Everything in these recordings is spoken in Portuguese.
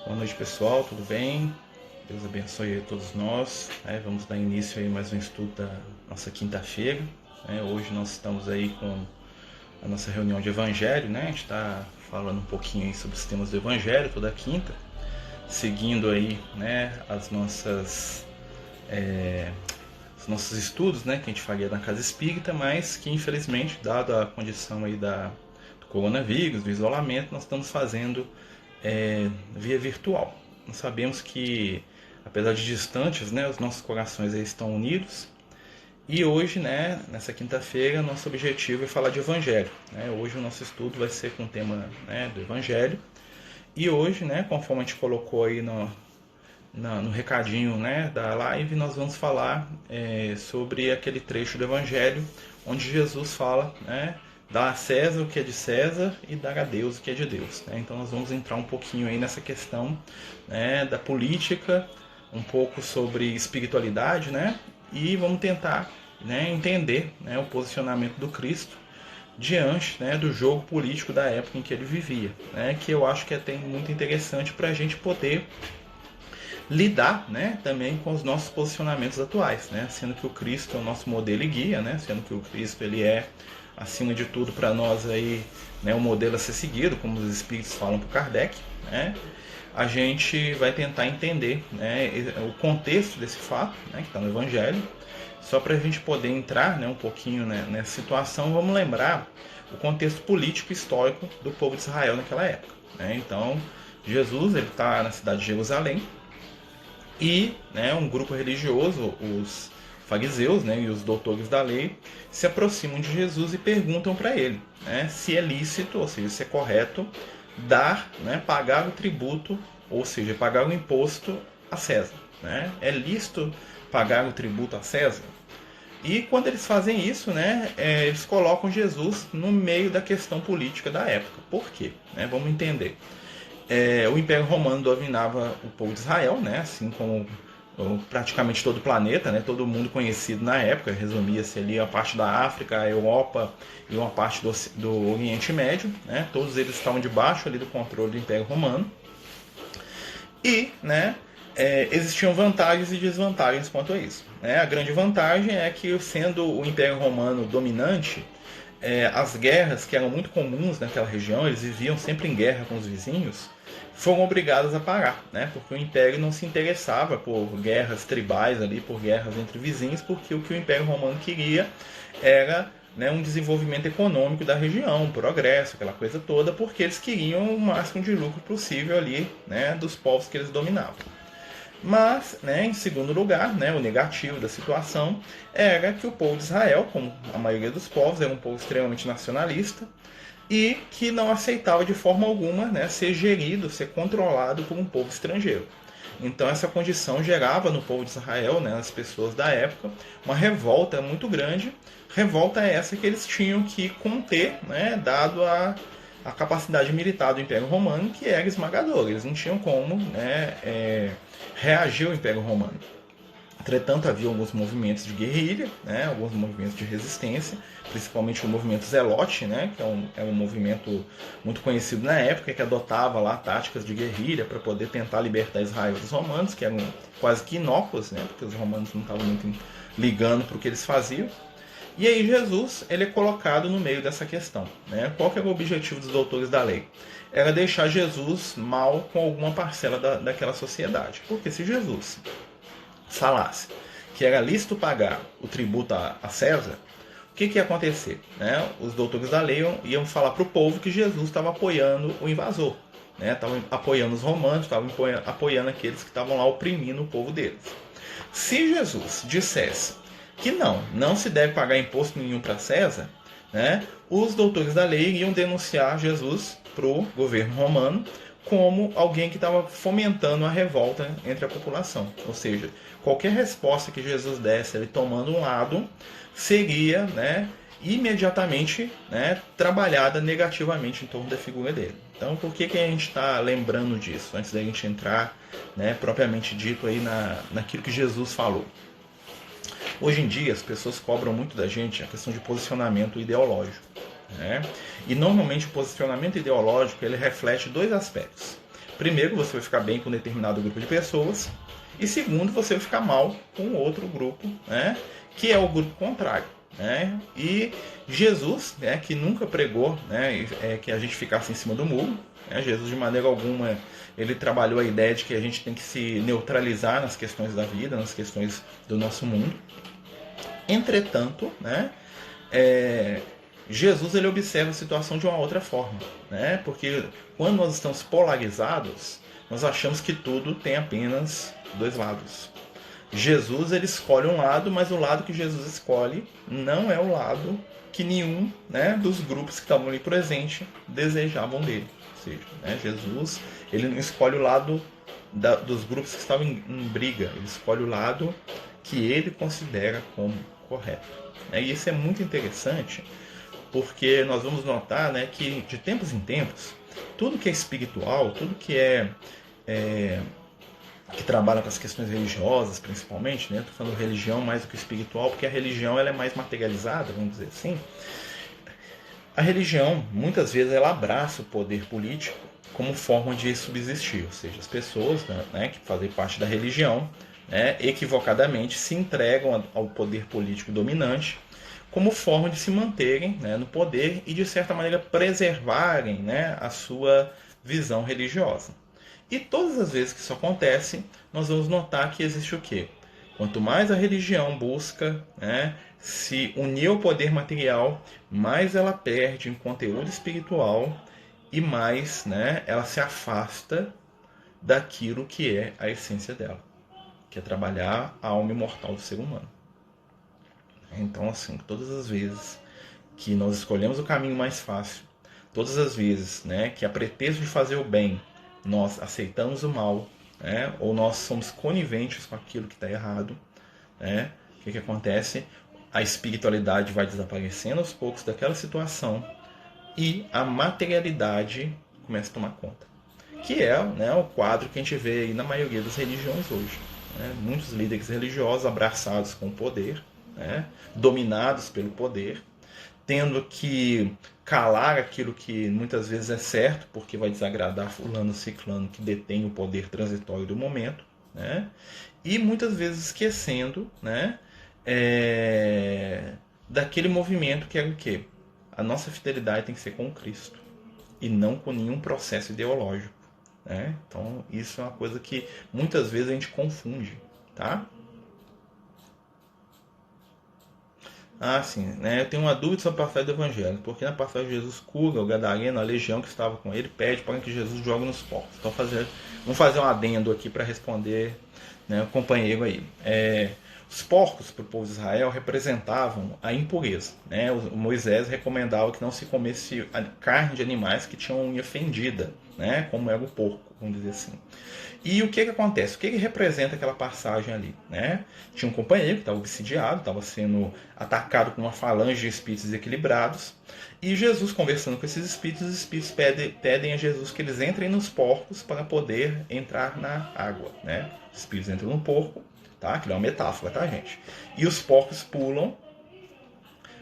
Boa noite, pessoal, tudo bem? Deus abençoe a todos nós. Vamos dar início aí a mais um estudo da nossa quinta-feira. Hoje nós estamos aí com a nossa reunião de Evangelho, né? A gente está falando um pouquinho aí sobre os temas do Evangelho toda quinta, seguindo aí, né, os nossos estudos, né, que a gente faria na Casa Espírita, mas que infelizmente, dado a condição aí do coronavírus, do isolamento, nós estamos fazendo via virtual. Nós sabemos que, apesar de distantes, né, os nossos corações aí estão unidos. E hoje, né, nessa quinta-feira, nosso objetivo é falar de Evangelho. Hoje o nosso estudo vai ser com o tema, né, do Evangelho. E hoje, né, conforme a gente colocou aí no recadinho, né, da live, nós vamos falar sobre aquele trecho do Evangelho onde Jesus fala, né, dar a César o que é de César e dar a Deus o que é de Deus. Então nós vamos entrar um pouquinho aí nessa questão, né, da política, um pouco sobre espiritualidade, né, e vamos tentar, né, entender, né, o posicionamento do Cristo diante, né, do jogo político da época em que ele vivia, né, que eu acho que é até muito interessante para a gente poder lidar, né, também com os nossos posicionamentos atuais, né, sendo que o Cristo é o nosso modelo e guia, né, sendo que o Cristo ele é acima de tudo para nós aí, né, um modelo a ser seguido, como os espíritos falam para Kardec, né, a gente vai tentar entender, né, o contexto desse fato, né, que está no Evangelho. Só para a gente poder entrar, né, um pouquinho, né, nessa situação, vamos lembrar o contexto político e histórico do povo de Israel naquela época, né? Então, Jesus ele está na cidade de Jerusalém e, né, um grupo religioso, os fariseus, né, e os doutores da lei, se aproximam de Jesus e perguntam para ele, né, se é lícito, ou seja, se é correto dar, né, pagar o tributo, ou seja, pagar o imposto a César, né? É lícito pagar o tributo a César? E quando eles fazem isso, né, eles colocam Jesus no meio da questão política da época. Por quê? Vamos entender. O Império Romano dominava o povo de Israel, né, assim como praticamente todo o planeta, né, todo mundo conhecido na época, resumia-se ali a parte da África, a Europa e uma parte do Oriente Médio, né, todos eles estavam debaixo ali do controle do Império Romano. E, né, existiam vantagens e desvantagens quanto a isso, né? A grande vantagem é que, sendo o Império Romano dominante, as guerras que eram muito comuns naquela região, eles viviam sempre em guerra com os vizinhos, foram obrigadas a parar, né? Porque o Império não se interessava por guerras tribais ali, por guerras entre vizinhos, porque o que o Império Romano queria era, né, um desenvolvimento econômico da região, um progresso, aquela coisa toda, porque eles queriam o máximo de lucro possível ali, né, dos povos que eles dominavam. Mas, né, em segundo lugar, né, o negativo da situação era que o povo de Israel, como a maioria dos povos, era um povo extremamente nacionalista e que não aceitava de forma alguma, né, ser gerido, ser controlado por um povo estrangeiro. Então essa condição gerava no povo de Israel, né, nas pessoas da época, uma revolta muito grande. Revolta essa que eles tinham que conter, né, dado a capacidade militar do Império Romano, que era esmagadora. Eles não tinham como, né, reagir ao Império Romano. Entretanto, havia alguns movimentos de guerrilha, né, alguns movimentos de resistência, principalmente o movimento Zelote, né, que é um movimento muito conhecido na época, que adotava lá táticas de guerrilha para poder tentar libertar Israel dos romanos, que eram quase que inócuos, né, porque os romanos não estavam muito ligando para o que eles faziam. E aí Jesus ele é colocado no meio dessa questão, né? Qual que era o objetivo dos doutores da lei? Era deixar Jesus mal com alguma parcela daquela sociedade. Porque se Jesus falasse que era lícito pagar o tributo a César, o que ia acontecer? Né? Os doutores da lei iam falar para o povo que Jesus estava apoiando o invasor, né? Estavam apoiando os romanos, estavam apoiando aqueles que estavam lá oprimindo o povo deles. Se Jesus dissesse que não se deve pagar imposto nenhum para César, né, os doutores da lei iam denunciar Jesus para o governo romano como alguém que estava fomentando a revolta entre a população. Ou seja, qualquer resposta que Jesus desse, ele tomando um lado, seria, né, imediatamente, né, trabalhada negativamente em torno da figura dele. Então, por que a gente está lembrando disso, antes da gente entrar, né, propriamente dito aí naquilo que Jesus falou? Hoje em dia, as pessoas cobram muito da gente a questão de posicionamento ideológico, né? E normalmente o posicionamento ideológico ele reflete dois aspectos. Primeiro, você vai ficar bem com um determinado grupo de pessoas. E segundo, você vai ficar mal com outro grupo, né, que é o grupo contrário. Né? E Jesus, né, que nunca pregou, né, que a gente ficasse em cima do muro. Né? Jesus, de maneira alguma, ele trabalhou a ideia de que a gente tem que se neutralizar nas questões da vida, nas questões do nosso mundo. Entretanto, né, Jesus ele observa a situação de uma outra forma, né? Porque quando nós estamos polarizados, nós achamos que tudo tem apenas dois lados. Jesus ele escolhe um lado, mas o lado que Jesus escolhe não é o lado que nenhum, né, dos grupos que estavam ali presentes desejavam dele. Ou seja, né, Jesus ele não escolhe o lado dos grupos que estavam em briga, ele escolhe o lado que ele considera como correto. E isso é muito interessante, porque nós vamos notar, né, que de tempos em tempos, tudo que é espiritual, tudo que que trabalha com as questões religiosas, principalmente, né? Estou falando religião mais do que espiritual, porque a religião ela é mais materializada, vamos dizer assim. A religião, muitas vezes, ela abraça o poder político como forma de subsistir, ou seja, as pessoas, né, que fazem parte da religião, né, equivocadamente se entregam ao poder político dominante como forma de se manterem, né, no poder e, de certa maneira, preservarem, né, a sua visão religiosa. E todas as vezes que isso acontece, nós vamos notar que existe o quê? Quanto mais a religião busca, né, se unir ao poder material, mais ela perde em conteúdo espiritual e mais, né, ela se afasta daquilo que é a essência dela, que é trabalhar a alma imortal do ser humano. Então, assim, todas as vezes que nós escolhemos o caminho mais fácil, todas as vezes, né, que a pretexto de fazer o bem, nós aceitamos o mal, né, ou nós somos coniventes com aquilo que está errado, né, o que acontece? A espiritualidade vai desaparecendo aos poucos daquela situação e a materialidade começa a tomar conta. Que é, né, o quadro que a gente vê aí na maioria das religiões hoje. Né? Muitos líderes religiosos abraçados com o poder, né, dominados pelo poder, tendo que calar aquilo que muitas vezes é certo, porque vai desagradar fulano, ciclano, que detém o poder transitório do momento, né? E muitas vezes esquecendo, né, daquele movimento que é o quê? A nossa fidelidade tem que ser com Cristo e não com nenhum processo ideológico. Né? Então isso é uma coisa que muitas vezes a gente confunde, tá? Ah, sim, né? Eu tenho uma dúvida sobre a passagem do Evangelho, porque na passagem Jesus cura o gadareno, a legião que estava com ele, pede para que Jesus jogue nos porcos. Então vamos fazer um adendo aqui para responder, né, o companheiro aí. Os porcos para o povo de Israel representavam a impureza. Né? O Moisés recomendava que não se comesse a carne de animais que tinham unha fendida, né? Como era o porco, vamos dizer assim. E o que acontece? O que representa aquela passagem ali? Né? Tinha um companheiro que estava obsidiado, estava sendo atacado por uma falange de espíritos desequilibrados. E Jesus, conversando com esses espíritos, os espíritos pedem a Jesus que eles entrem nos porcos para poder entrar na água. Né? Os espíritos entram no porco, tá? Aquilo é uma metáfora, tá, gente? E os porcos pulam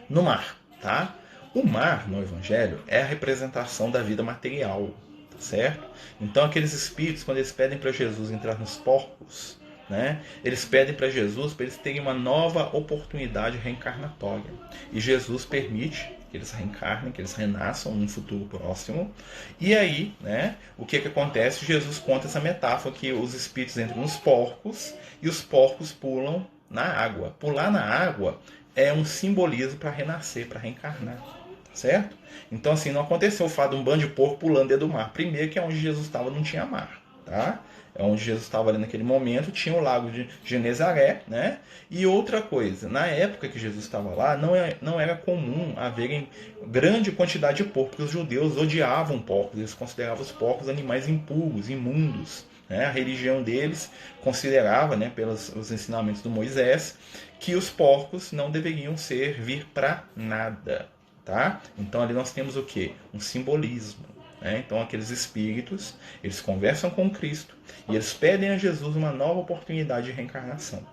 no mar, tá? O mar, no Evangelho, é a representação da vida material, tá certo? Então, aqueles espíritos, quando eles pedem para Jesus entrar nos porcos, né, eles pedem para Jesus para eles terem uma nova oportunidade reencarnatória. E Jesus permite que eles reencarnem, que eles renasçam num futuro próximo. E aí, né, o que acontece? Jesus conta essa metáfora que os espíritos entram nos porcos e os porcos pulam na água. Pular na água é um simbolismo para renascer, para reencarnar. Certo? Então, assim, não aconteceu o fato de um bando de porco pulando dentro do mar. Primeiro que onde Jesus estava não tinha mar, tá? É onde Jesus estava ali naquele momento, tinha o lago de Genezaré, né? E outra coisa, na época que Jesus estava lá, não era comum haverem grande quantidade de porcos, porque os judeus odiavam porcos, eles consideravam os porcos animais impuros, imundos. Né? A religião deles considerava, né, pelos os ensinamentos do Moisés, que os porcos não deveriam servir para nada. Tá? Então ali nós temos o que? Um simbolismo. Né? Então aqueles espíritos, eles conversam com Cristo e eles pedem a Jesus uma nova oportunidade de reencarnação.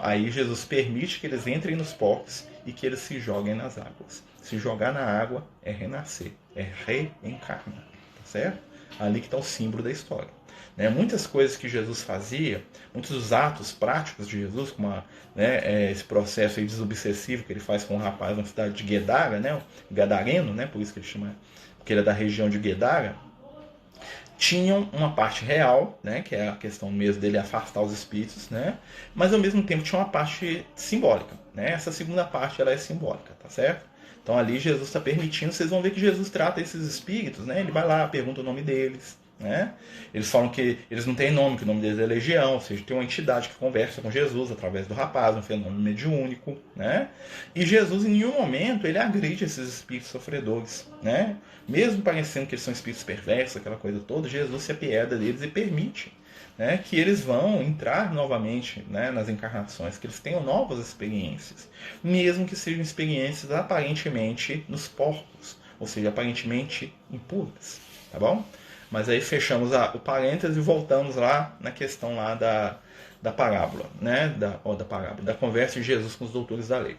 Aí Jesus permite que eles entrem nos porcos e que eles se joguem nas águas. Se jogar na água é renascer, é reencarnar. Tá certo? Ali que está o símbolo da história. Né? Muitas coisas que Jesus fazia, muitos dos atos práticos de Jesus, como esse processo aí desobsessivo que ele faz com um rapaz na cidade de Guedara, né? O Gadareno, né? Por isso que ele chama, porque ele é da região de Guedara, tinham uma parte real, né, que é a questão mesmo dele afastar os espíritos, né, mas ao mesmo tempo tinha uma parte simbólica, né, essa segunda parte ela é simbólica, tá certo? Então ali Jesus está permitindo, vocês vão ver que Jesus trata esses espíritos, né, ele vai lá, pergunta o nome deles, né, eles falam que eles não têm nome, que o nome deles é legião, ou seja, tem uma entidade que conversa com Jesus através do rapaz, um fenômeno mediúnico, né, e Jesus em nenhum momento ele agride esses espíritos sofredores, né, mesmo parecendo que eles são espíritos perversos, aquela coisa toda, Jesus se apieda deles e permite, né, que eles vão entrar novamente, né, nas encarnações, que eles tenham novas experiências, mesmo que sejam experiências aparentemente nos porcos, ou seja, aparentemente impuras, tá bom? Mas aí fechamos o parênteses e voltamos lá na questão lá da parábola, né, da conversa de Jesus com os doutores da lei.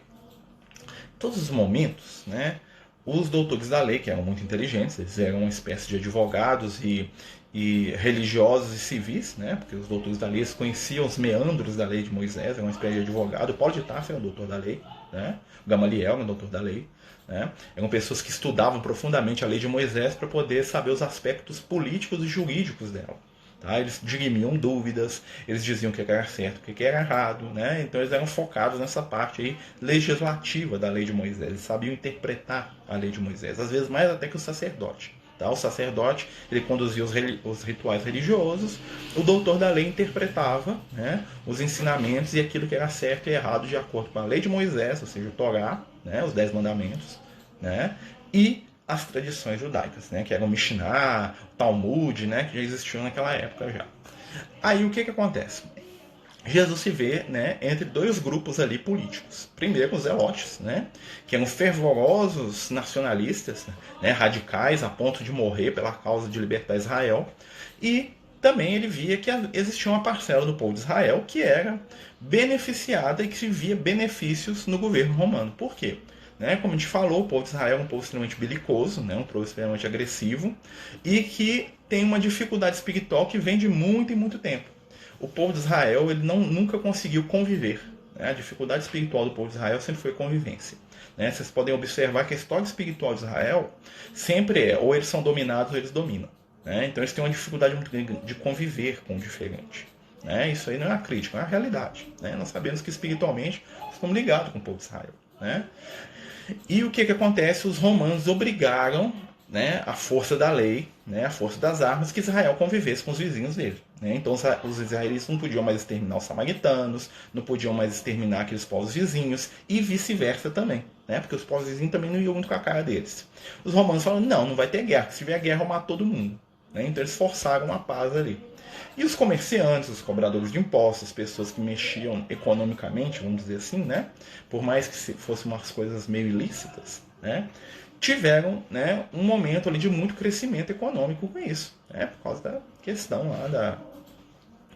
Todos os momentos, né, os doutores da lei, que eram muito inteligentes, eles eram uma espécie de advogados e religiosos e civis, né, porque os doutores da lei conheciam os meandros da lei de Moisés, era uma espécie de advogado. O Paulo de Tarso era um doutor da lei, né, o Gamaliel era um doutor da lei, né, eram pessoas que estudavam profundamente a lei de Moisés para poder saber os aspectos políticos e jurídicos dela. Tá? Eles dirimiam dúvidas, eles diziam o que era certo, o que era errado, né? Então eles eram focados nessa parte aí legislativa da lei de Moisés, eles sabiam interpretar a lei de Moisés, às vezes mais até que o sacerdote. Tá? O sacerdote ele conduzia os rituais religiosos, o doutor da lei interpretava, né, os ensinamentos e aquilo que era certo e errado de acordo com a lei de Moisés, ou seja, o Torá, né, os 10 mandamentos, né, e as tradições judaicas, né, que eram o Mishnah, o Talmud, né, que já existiam naquela época já. Aí o que acontece? Jesus se vê, né, entre dois grupos ali políticos. Primeiro os zelotes, né, que eram fervorosos nacionalistas, né, radicais a ponto de morrer pela causa de libertar Israel. E também ele via que existia uma parcela do povo de Israel que era beneficiada e que via benefícios no governo romano. Por quê? Né, como a gente falou, o povo de Israel é um povo extremamente belicoso, né, um povo extremamente agressivo e que tem uma dificuldade espiritual que vem de muito e muito tempo. O povo de Israel ele nunca conseguiu conviver. Né? A dificuldade espiritual do povo de Israel sempre foi convivência. Né? Vocês podem observar que a história espiritual de Israel sempre é ou eles são dominados ou eles dominam. Né? Então eles têm uma dificuldade muito grande de conviver com o diferente. Né? Isso aí não é uma crítica, é uma realidade. Né? Nós sabemos que espiritualmente estamos ligados com o povo de Israel. Né? E o que acontece? Os romanos obrigaram, né, a força da lei, né, a força das armas, que Israel convivesse com os vizinhos dele. Né? Então os israelitas não podiam mais exterminar os samaritanos, não podiam mais exterminar aqueles povos vizinhos, e vice-versa também, né? Porque os povos vizinhos também não iam muito com a cara deles. Os romanos falaram, não vai ter guerra, se tiver guerra eu mato todo mundo. Né? Então eles forçaram a paz ali. E os comerciantes, os cobradores de impostos, as pessoas que mexiam economicamente, vamos dizer assim, né? Por mais que fossem umas coisas meio ilícitas, né? Tiveram, né, um momento ali de muito crescimento econômico com isso, né? Por causa da questão lá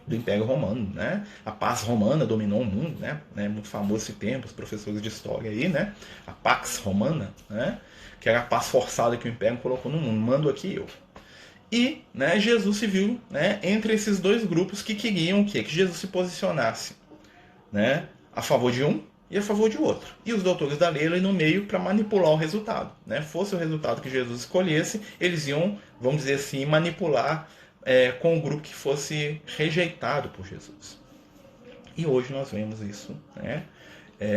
do Império Romano, né? A paz romana dominou o mundo, né? Muito famoso esse termo, os professores de história aí, né? A Pax Romana, né? Que era a paz forçada que o Império colocou no mundo. Mando aqui eu. E, né, Jesus se viu, né, entre esses dois grupos que queriam o quê? Que Jesus se posicionasse, né, a favor de um e a favor de outro. E os doutores da lei ali no meio para manipular o resultado. Né? Fosse o resultado que Jesus escolhesse, eles iam, vamos dizer assim, manipular com o grupo que fosse rejeitado por Jesus. E hoje nós vemos isso, né,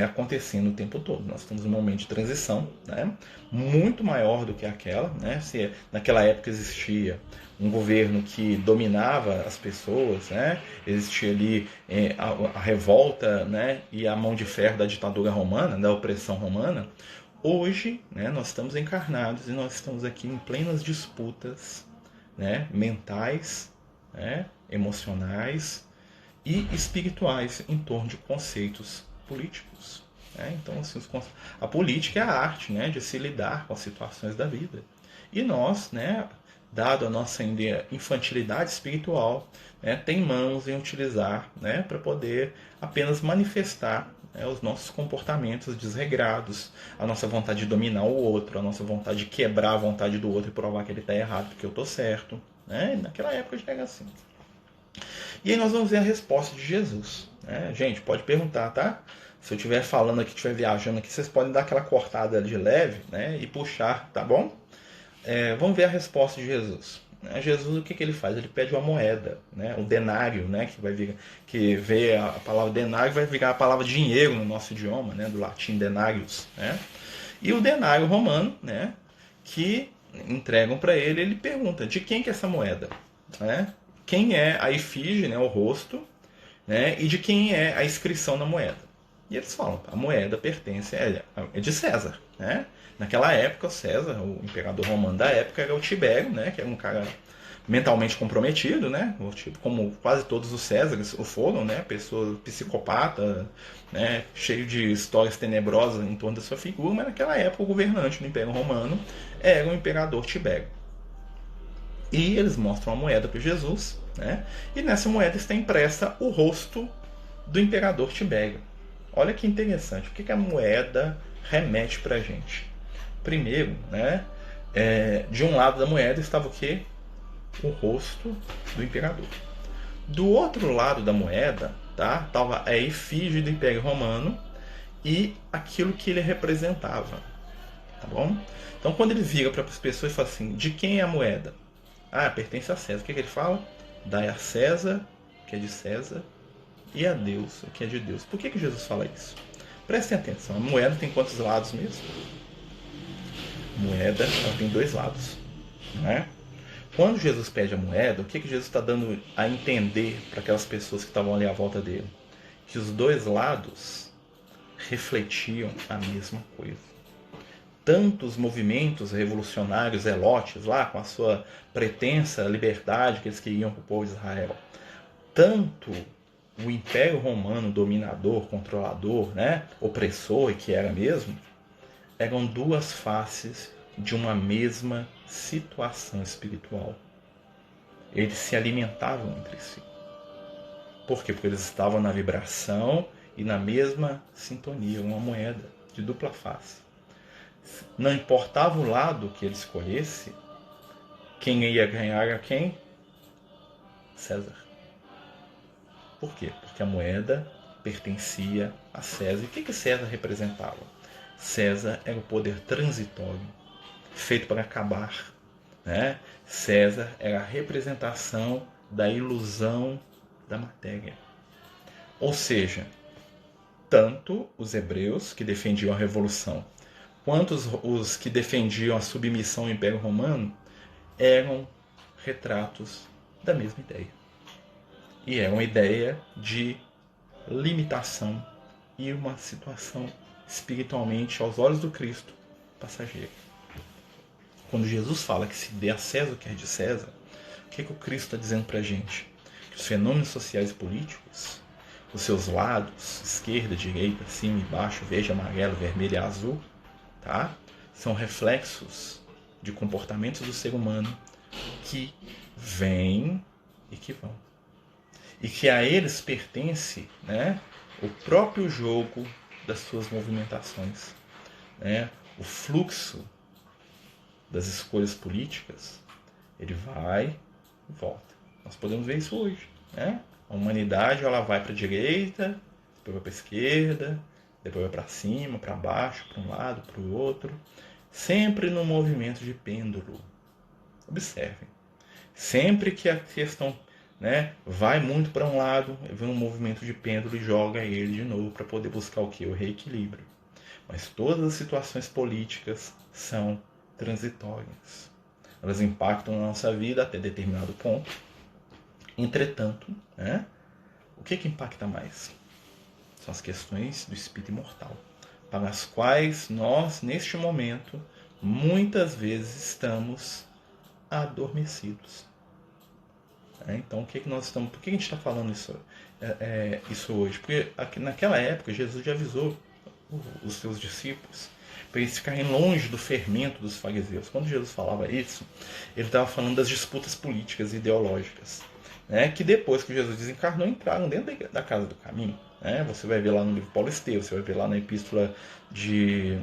acontecendo o tempo todo. Nós estamos num momento de transição, né, muito maior do que aquela. Né, se naquela época existia um governo que dominava as pessoas, né, existia ali a revolta, né, e a mão de ferro da ditadura romana, da opressão romana. Hoje, né, nós estamos encarnados e nós estamos aqui em plenas disputas, né, mentais, né, emocionais e espirituais em torno de conceitos políticos. Né? Então, assim, a política é a arte, né, de se lidar com as situações da vida. E nós, né, dado a nossa infantilidade espiritual, né, teimamos em utilizar, né, para poder apenas manifestar, né, os nossos comportamentos desregrados, a nossa vontade de dominar o outro, a nossa vontade de quebrar a vontade do outro e provar que ele está errado porque eu estou certo. né? Naquela época já era assim. E aí nós vamos ver a resposta de Jesus. Né? Gente, pode perguntar, tá? Se eu estiver falando aqui, estiver viajando aqui, vocês podem dar aquela cortada de leve, né? E puxar, tá bom? Vamos ver a resposta de Jesus. Jesus, o que ele faz? Ele pede uma moeda, né? Um denário, né? Que vê a palavra denário, vai virar a palavra dinheiro no nosso idioma, né? Do latim denarius, né? E o denário romano, né? Que entregam para ele, ele pergunta, de quem que é essa moeda? Né? Quem é a efígie, né? O rosto, né? E de quem é a inscrição na moeda? E eles falam, a moeda pertence, é de César, né? Naquela época, o César, o imperador romano da época, era o Tibério, né? Que era um cara mentalmente comprometido, né? Tipo, como quase todos os Césares o foram, né? Pessoa psicopata, né? Cheio de histórias tenebrosas em torno da sua figura, mas naquela época o governante do Império Romano era o imperador Tibério. E eles mostram a moeda para Jesus, né? E nessa moeda está impressa o rosto do imperador Tibério. Olha que interessante, o que a moeda remete para a gente? Primeiro, né, de um lado da moeda estava o quê? O rosto do imperador. Do outro lado da moeda, tá, estava a efígie do Império Romano e aquilo que ele representava. Tá bom? Então, quando ele vira para as pessoas e fala assim, de quem é a moeda? Ah, pertence a César. O que ele fala? Dai a César, que é de César, e a Deus, o que é de Deus. Por que Jesus fala isso? Prestem atenção, a moeda tem quantos lados mesmo? A moeda ela tem dois lados. Né? Quando Jesus pede a moeda, o que Jesus está dando a entender para aquelas pessoas que estavam ali à volta dele? Que os dois lados refletiam a mesma coisa. Tanto os movimentos revolucionários zelotes lá, com a sua pretensa liberdade que eles queriam para o povo de Israel, tanto o Império Romano dominador, controlador, né, opressor, que era mesmo, eram duas faces de uma mesma situação espiritual. Eles se alimentavam entre si. Por quê? Porque eles estavam na vibração e na mesma sintonia, uma moeda de dupla face. Não importava o lado que ele escolhesse, quem ia ganhar era quem? César. Por quê? Porque a moeda pertencia a César. E o que César representava? César era o poder transitório, feito para acabar. Né? César era a representação da ilusão da matéria. Ou seja, tanto os hebreus que defendiam a revolução, quanto os que defendiam a submissão ao Império Romano, eram retratos da mesma ideia. E é uma ideia de limitação e uma situação espiritualmente, aos olhos do Cristo, passageira. Quando Jesus fala que se dê a César o que é de César, o que o Cristo está dizendo para a gente? Que os fenômenos sociais e políticos, os seus lados, esquerda, direita, cima e baixo, verde, amarelo, vermelho e azul, tá? São reflexos de comportamentos do ser humano que vêm e que vão. E que a eles pertence, né, o próprio jogo das suas movimentações. Né? O fluxo das escolhas políticas, ele vai e volta. Nós podemos ver isso hoje. Né? A humanidade ela vai para a direita, depois vai para a esquerda, depois vai para cima, para baixo, para um lado, para o outro. Sempre no movimento de pêndulo. Observem. Sempre que a questão, né, vai muito para um lado, vem um movimento de pêndulo e joga ele de novo para poder buscar o quê? O reequilíbrio. Mas todas as situações políticas são transitórias. Elas impactam na nossa vida até determinado ponto. Entretanto, né, o que impacta mais? São as questões do espírito imortal, para as quais nós, neste momento, muitas vezes estamos adormecidos. Então, por que a gente está falando isso hoje? Porque naquela época Jesus já avisou os seus discípulos para eles ficarem longe do fermento dos fariseus. Quando Jesus falava isso, ele estava falando das disputas políticas e ideológicas, né, que depois que Jesus desencarnou entraram dentro da casa do caminho. Né? Você vai ver lá no livro Paulo Estevão, você vai ver lá na epístola de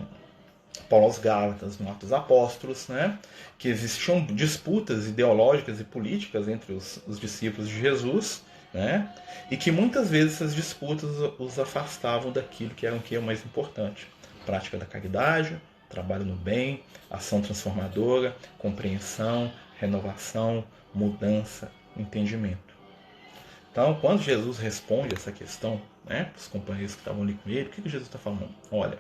Paulo aos Gálatas, no Atos dos Apóstolos, né? Que existiam disputas ideológicas e políticas entre os discípulos de Jesus, né? E que muitas vezes essas disputas os afastavam daquilo que era o que é o mais importante: prática da caridade, trabalho no bem, ação transformadora, compreensão, renovação, mudança, entendimento. Então, quando Jesus responde essa questão, né, para os companheiros que estavam ali com ele, o que Jesus está falando? Olha,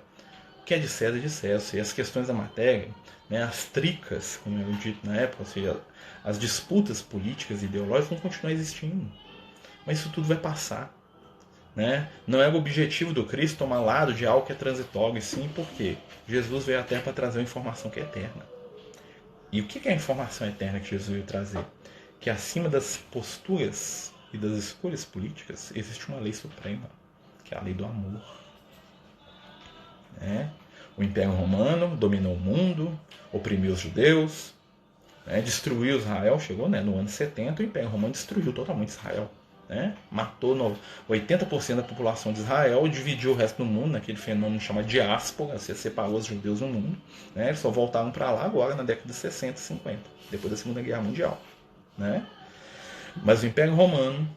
o que é de César, e as questões da matéria, né, as tricas, como eu dito na época, ou seja, as disputas políticas e ideológicas vão continuar existindo. Mas isso tudo vai passar. Né? Não é o objetivo do Cristo tomar lado de algo que é transitório, e sim porque Jesus veio à Terra para trazer uma informação que é eterna. E o que é a informação eterna que Jesus veio trazer? Que acima das posturas e das escolhas políticas existe uma lei suprema, que é a lei do amor. Né? O Império Romano dominou o mundo, oprimiu os judeus, né? Destruiu Israel, chegou, né, no ano 70, o Império Romano destruiu totalmente Israel. Né? Matou 80% da população de Israel e dividiu o resto do mundo naquele fenômeno chamado diáspora, você separou os judeus no mundo. Né? Eles só voltaram para lá agora na década de 60 e 50, depois da Segunda Guerra Mundial. Né? Mas o Império Romano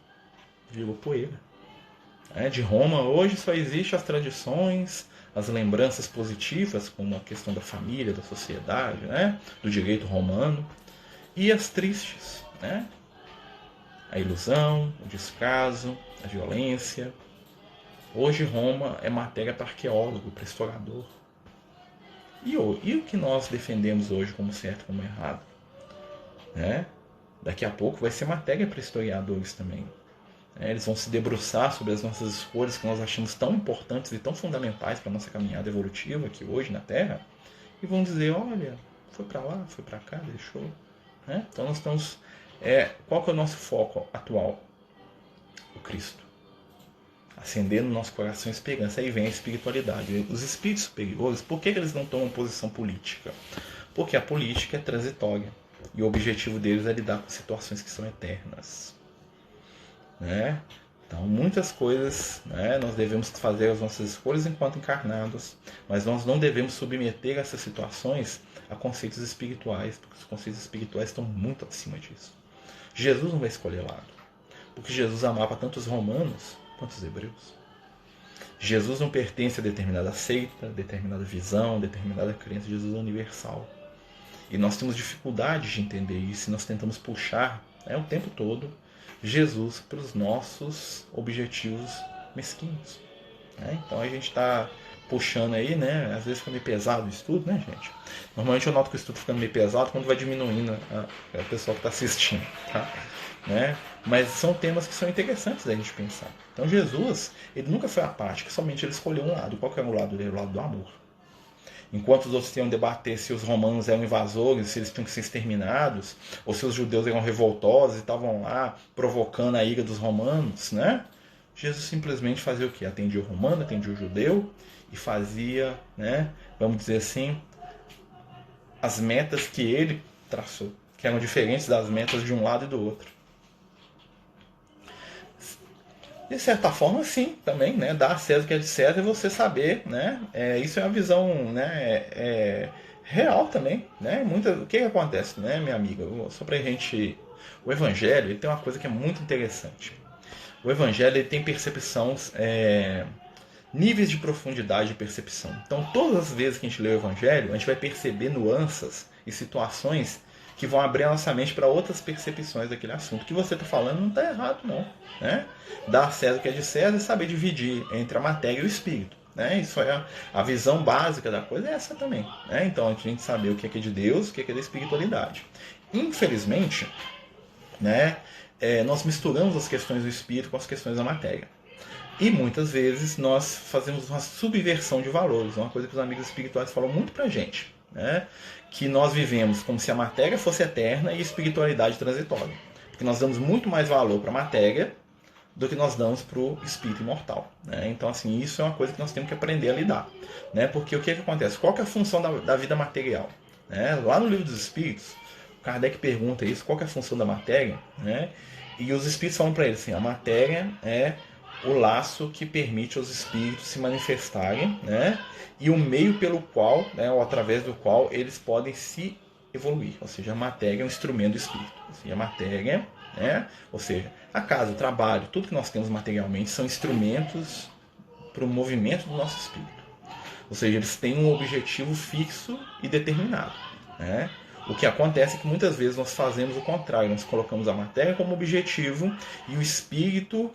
virou poeira. Né? De Roma hoje só existem as tradições, as lembranças positivas, como a questão da família, da sociedade, né? Do direito romano, e as tristes, né? A ilusão, o descaso, a violência. Hoje Roma é matéria para arqueólogo, para historiador. E o que nós defendemos hoje como certo e como errado? Né? Daqui a pouco vai ser matéria para historiadores também. Eles vão se debruçar sobre as nossas escolhas que nós achamos tão importantes e tão fundamentais para a nossa caminhada evolutiva aqui hoje na Terra, e vão dizer, olha, foi para lá, foi para cá, deixou. Né? Então nós estamos... qual que é o nosso foco atual? O Cristo. Acendendo no nosso coração a esperança. Aí vem a espiritualidade. Os espíritos superiores, por que eles não tomam posição política? Porque a política é transitória. E o objetivo deles é lidar com situações que são eternas. Né? Então, muitas coisas, né, nós devemos fazer as nossas escolhas enquanto encarnados, mas nós não devemos submeter essas situações a conceitos espirituais, porque os conceitos espirituais estão muito acima disso. Jesus não vai escolher lado, porque Jesus amava tanto os romanos quanto os hebreus. Jesus não pertence a determinada seita, determinada visão, determinada crença. Jesus é universal. E nós temos dificuldade de entender isso, e nós tentamos puxar o tempo todo Jesus para os nossos objetivos mesquinhos. Então a gente está puxando aí, né? Às vezes fica meio pesado o estudo, né, gente? Normalmente eu noto que o estudo fica meio pesado quando vai diminuindo a pessoa que está assistindo, tá? Né? Mas são temas que são interessantes da gente pensar. Então Jesus, ele nunca foi apático, somente ele escolheu um lado. Qual que era o lado dele? O lado do amor. Enquanto os outros tinham que debater se os romanos eram invasores, se eles tinham que ser exterminados, ou se os judeus eram revoltosos e estavam lá provocando a ira dos romanos, né? Jesus simplesmente fazia o quê? Atendia o romano, atendia o judeu e fazia, né, vamos dizer assim, as metas que ele traçou, que eram diferentes das metas de um lado e do outro. De certa forma, sim, também, né? Dar a César o que é de César e você saber, né? Isso é uma visão, né? Real também, né? O que acontece, né, minha amiga? Só pra gente... O Evangelho, ele tem uma coisa que é muito interessante. O Evangelho, ele tem percepção... níveis de profundidade de percepção. Então, todas as vezes que a gente lê o Evangelho, a gente vai perceber nuances e situações que vão abrir a nossa mente para outras percepções daquele assunto. O que você está falando não está errado, não. Né? Dar a César o que é de César e saber dividir entre a matéria e o espírito. Né? Isso é a visão básica da coisa, é essa também. Né? Então, a gente saber o que é de Deus, o que é da espiritualidade. Infelizmente, né, nós misturamos as questões do espírito com as questões da matéria. E muitas vezes nós fazemos uma subversão de valores, uma coisa que os amigos espirituais falam muito pra gente, né? Que nós vivemos como se a matéria fosse eterna e a espiritualidade transitória. Porque nós damos muito mais valor para a matéria do que nós damos para o espírito imortal. Né? Então, assim, isso é uma coisa que nós temos que aprender a lidar. Né? Porque o que acontece? Qual que é a função da vida material? Né? Lá no Livro dos Espíritos, o Kardec pergunta isso, qual que é a função da matéria? Né? E os espíritos falam para ele assim, a matéria é o laço que permite aos espíritos se manifestarem, né? E o meio pelo qual, né, ou através do qual eles podem se evoluir. Ou seja, a matéria é um instrumento do espírito. Ou seja, a matéria, né? Ou seja, a casa, o trabalho, tudo que nós temos materialmente são instrumentos para o movimento do nosso espírito. Ou seja, eles têm um objetivo fixo e determinado, né? O que acontece é que muitas vezes nós fazemos o contrário, nós colocamos a matéria como objetivo e o espírito,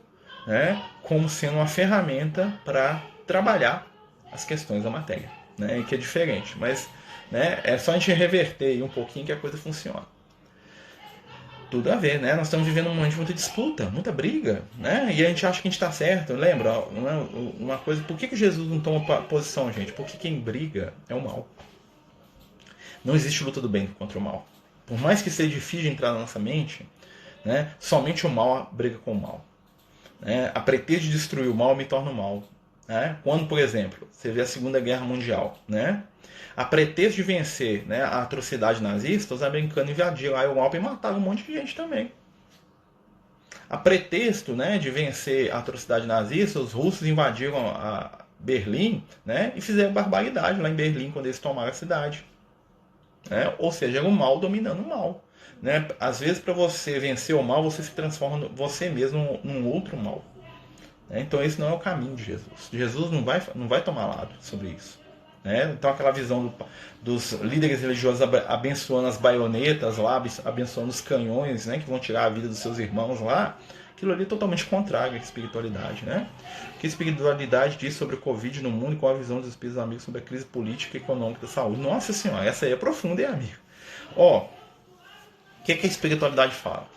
né, como sendo uma ferramenta para trabalhar as questões da matéria, né, que é diferente, mas, né, é só a gente reverter aí um pouquinho que a coisa funciona. Tudo a ver, né? Nós estamos vivendo um momento de muita disputa, muita briga, né? E a gente acha que a gente está certo. Lembra? Uma coisa, por que Jesus não toma posição, gente? Porque quem briga é o mal. Não existe luta do bem contra o mal. Por mais que seja difícil entrar na nossa mente, né? Somente o mal briga com o mal. Né? A pretexto de destruir o mal me torna o mal. Né? Quando, por exemplo, você vê a Segunda Guerra Mundial, né? A pretexto de vencer, né, a atrocidade nazista, os americanos invadiram a Europa e mataram um monte de gente também. A pretexto, né, de vencer a atrocidade nazista, os russos invadiram a Berlim, né, e fizeram barbaridade lá em Berlim quando eles tomaram a cidade. Né? Ou seja, era o mal dominando o mal. Né? Às vezes, para você vencer o mal, você se transforma você mesmo num outro mal. Então esse não é o caminho de Jesus. Jesus não vai tomar lado sobre isso. Então aquela visão dos líderes religiosos abençoando as baionetas lá, abençoando os canhões, né, que vão tirar a vida dos seus irmãos lá, aquilo ali é totalmente contrário à espiritualidade. Né? O que a espiritualidade diz sobre o Covid no mundo e qual a visão dos espíritos amigos sobre a crise política e econômica da saúde. Nossa senhora, essa aí é profunda, hein, amigo? O que a espiritualidade fala?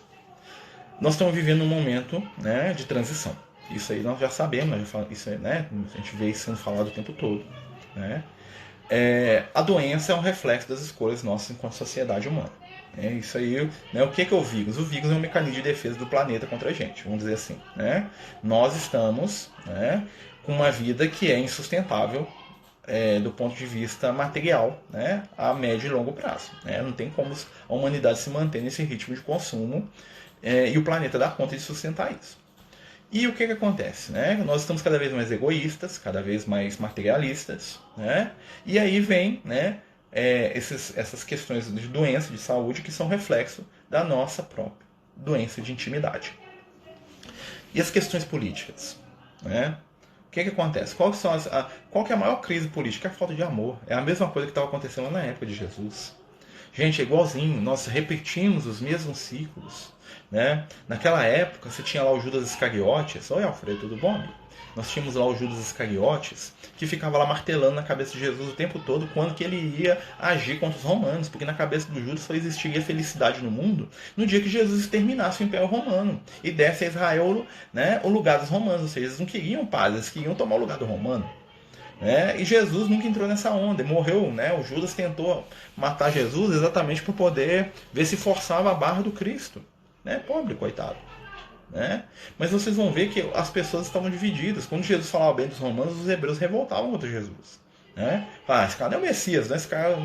Nós estamos vivendo um momento, né, de transição. Isso aí nós já sabemos, isso aí, né, a gente vê isso sendo falado o tempo todo. Né? A doença é um reflexo das escolhas nossas enquanto sociedade humana. Isso aí, né, o que é o vírus? O vírus é um mecanismo de defesa do planeta contra a gente, vamos dizer assim. Né? Nós estamos, né, com uma vida que é insustentável do ponto de vista material, né, a médio e longo prazo. Né? Não tem como a humanidade se manter nesse ritmo de consumo e o planeta dar conta de sustentar isso. E o que acontece? Né? Nós estamos cada vez mais egoístas, cada vez mais materialistas, né? E aí vem, né, essas questões de doença, de saúde, que são reflexo da nossa própria doença de intimidade. E as questões políticas? Né? O que acontece? Qual que é a maior crise política? É a falta de amor. É a mesma coisa que estava acontecendo na época de Jesus. Gente, é igualzinho, nós repetimos os mesmos ciclos. Né? Naquela época, você tinha lá o Judas Iscariotes. Oi, Alfredo, tudo bom? Nós tínhamos lá o Judas Iscariotes, que ficava lá martelando na cabeça de Jesus o tempo todo quando que ele ia agir contra os romanos, porque na cabeça do Judas só existiria felicidade no mundo no dia que Jesus exterminasse o Império Romano e desse a Israel, né, o lugar dos romanos. Ou seja, eles não queriam paz, eles queriam tomar o lugar do romano. E Jesus nunca entrou nessa onda, ele morreu, né? O Judas tentou matar Jesus exatamente para poder ver se forçava a barra do Cristo. Né? Pobre, coitado. Né? Mas vocês vão ver que as pessoas estavam divididas. Quando Jesus falava bem dos romanos, os hebreus revoltavam contra Jesus. Né? Esse cara é o Messias, né? Esse cara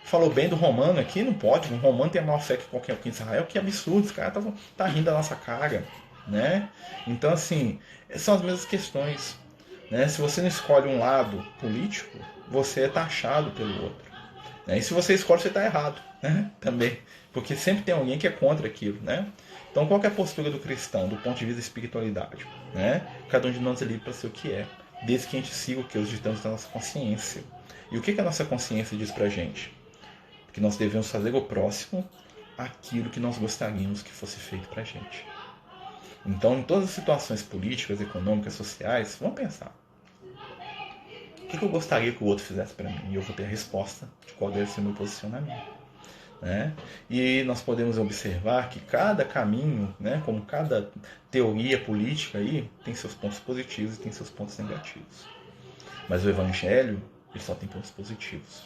falou bem do romano aqui, não pode. Um romano tem a maior fé que qualquer um em Israel, que absurdo, esse cara tá rindo da nossa cara. Né? Então, assim, são as mesmas questões. Né? Se você não escolhe um lado político, você é taxado pelo outro. Né? E se você escolhe, você está errado. Né? Também. Porque sempre tem alguém que é contra aquilo. Né? Então, qual que é a postura do cristão, do ponto de vista da espiritualidade? Né? Cada um de nós é livre para ser o que é, desde que a gente siga o que os ditames da nossa consciência. E o que a nossa consciência diz para a gente? Que nós devemos fazer ao próximo aquilo que nós gostaríamos que fosse feito para a gente. Então, em todas as situações políticas, econômicas, sociais, vamos pensar. O que eu gostaria que o outro fizesse para mim? E eu vou ter a resposta de qual deve ser o meu posicionamento. Né? E nós podemos observar que cada caminho, né, como cada teoria política aí, tem seus pontos positivos e tem seus pontos negativos. Mas o Evangelho, ele só tem pontos positivos.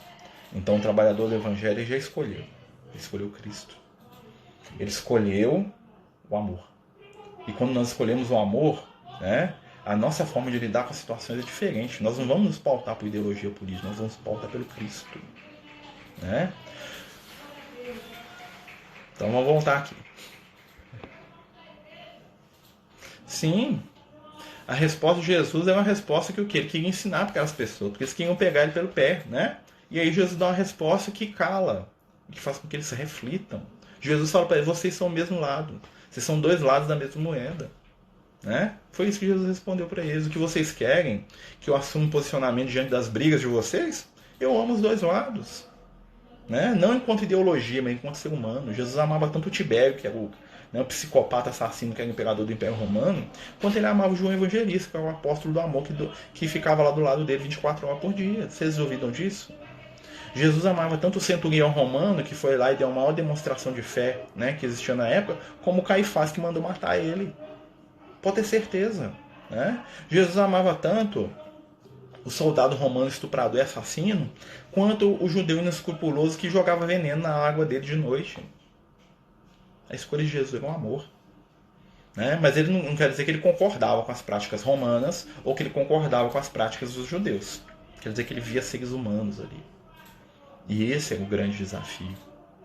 Então o trabalhador do Evangelho ele já escolheu. Ele escolheu Cristo. Ele escolheu o amor. E quando nós escolhemos o amor, né, a nossa forma de lidar com as situações é diferente. Nós não vamos nos pautar por ideologia política, nós vamos nos pautar pelo Cristo. Né? Então vamos voltar aqui. Sim, A resposta de Jesus é uma resposta que o quê? Ele queria ensinar para aquelas pessoas, porque eles queriam pegar ele pelo pé, né? E aí Jesus dá uma resposta que cala, que faz com que eles se reflitam. Jesus fala para eles, vocês são o mesmo lado. Vocês são dois lados da mesma moeda. Né? Foi isso que Jesus respondeu para eles. O que vocês querem? Que eu assuma um posicionamento diante das brigas de vocês? Eu amo os dois lados. Né? Não enquanto ideologia, mas enquanto ser humano. Jesus amava tanto o Tibério, que era o psicopata assassino, que era o imperador do Império Romano, quanto ele amava o João Evangelista, que era o apóstolo do amor, que ficava lá do lado dele 24 horas por dia. Vocês ouviram disso? Jesus amava tanto o centurião romano, que foi lá e deu a maior demonstração de fé, né, que existia na época, como o Caifás, que mandou matar ele. Pode ter certeza. Né? Jesus amava tanto o soldado romano estuprador e assassino, quanto o judeu inescrupuloso que jogava veneno na água dele de noite. A escolha de Jesus era um amor. Né? Mas ele não quer dizer que ele concordava com as práticas romanas ou que ele concordava com as práticas dos judeus. Quer dizer que ele via seres humanos ali. E esse é o grande desafio.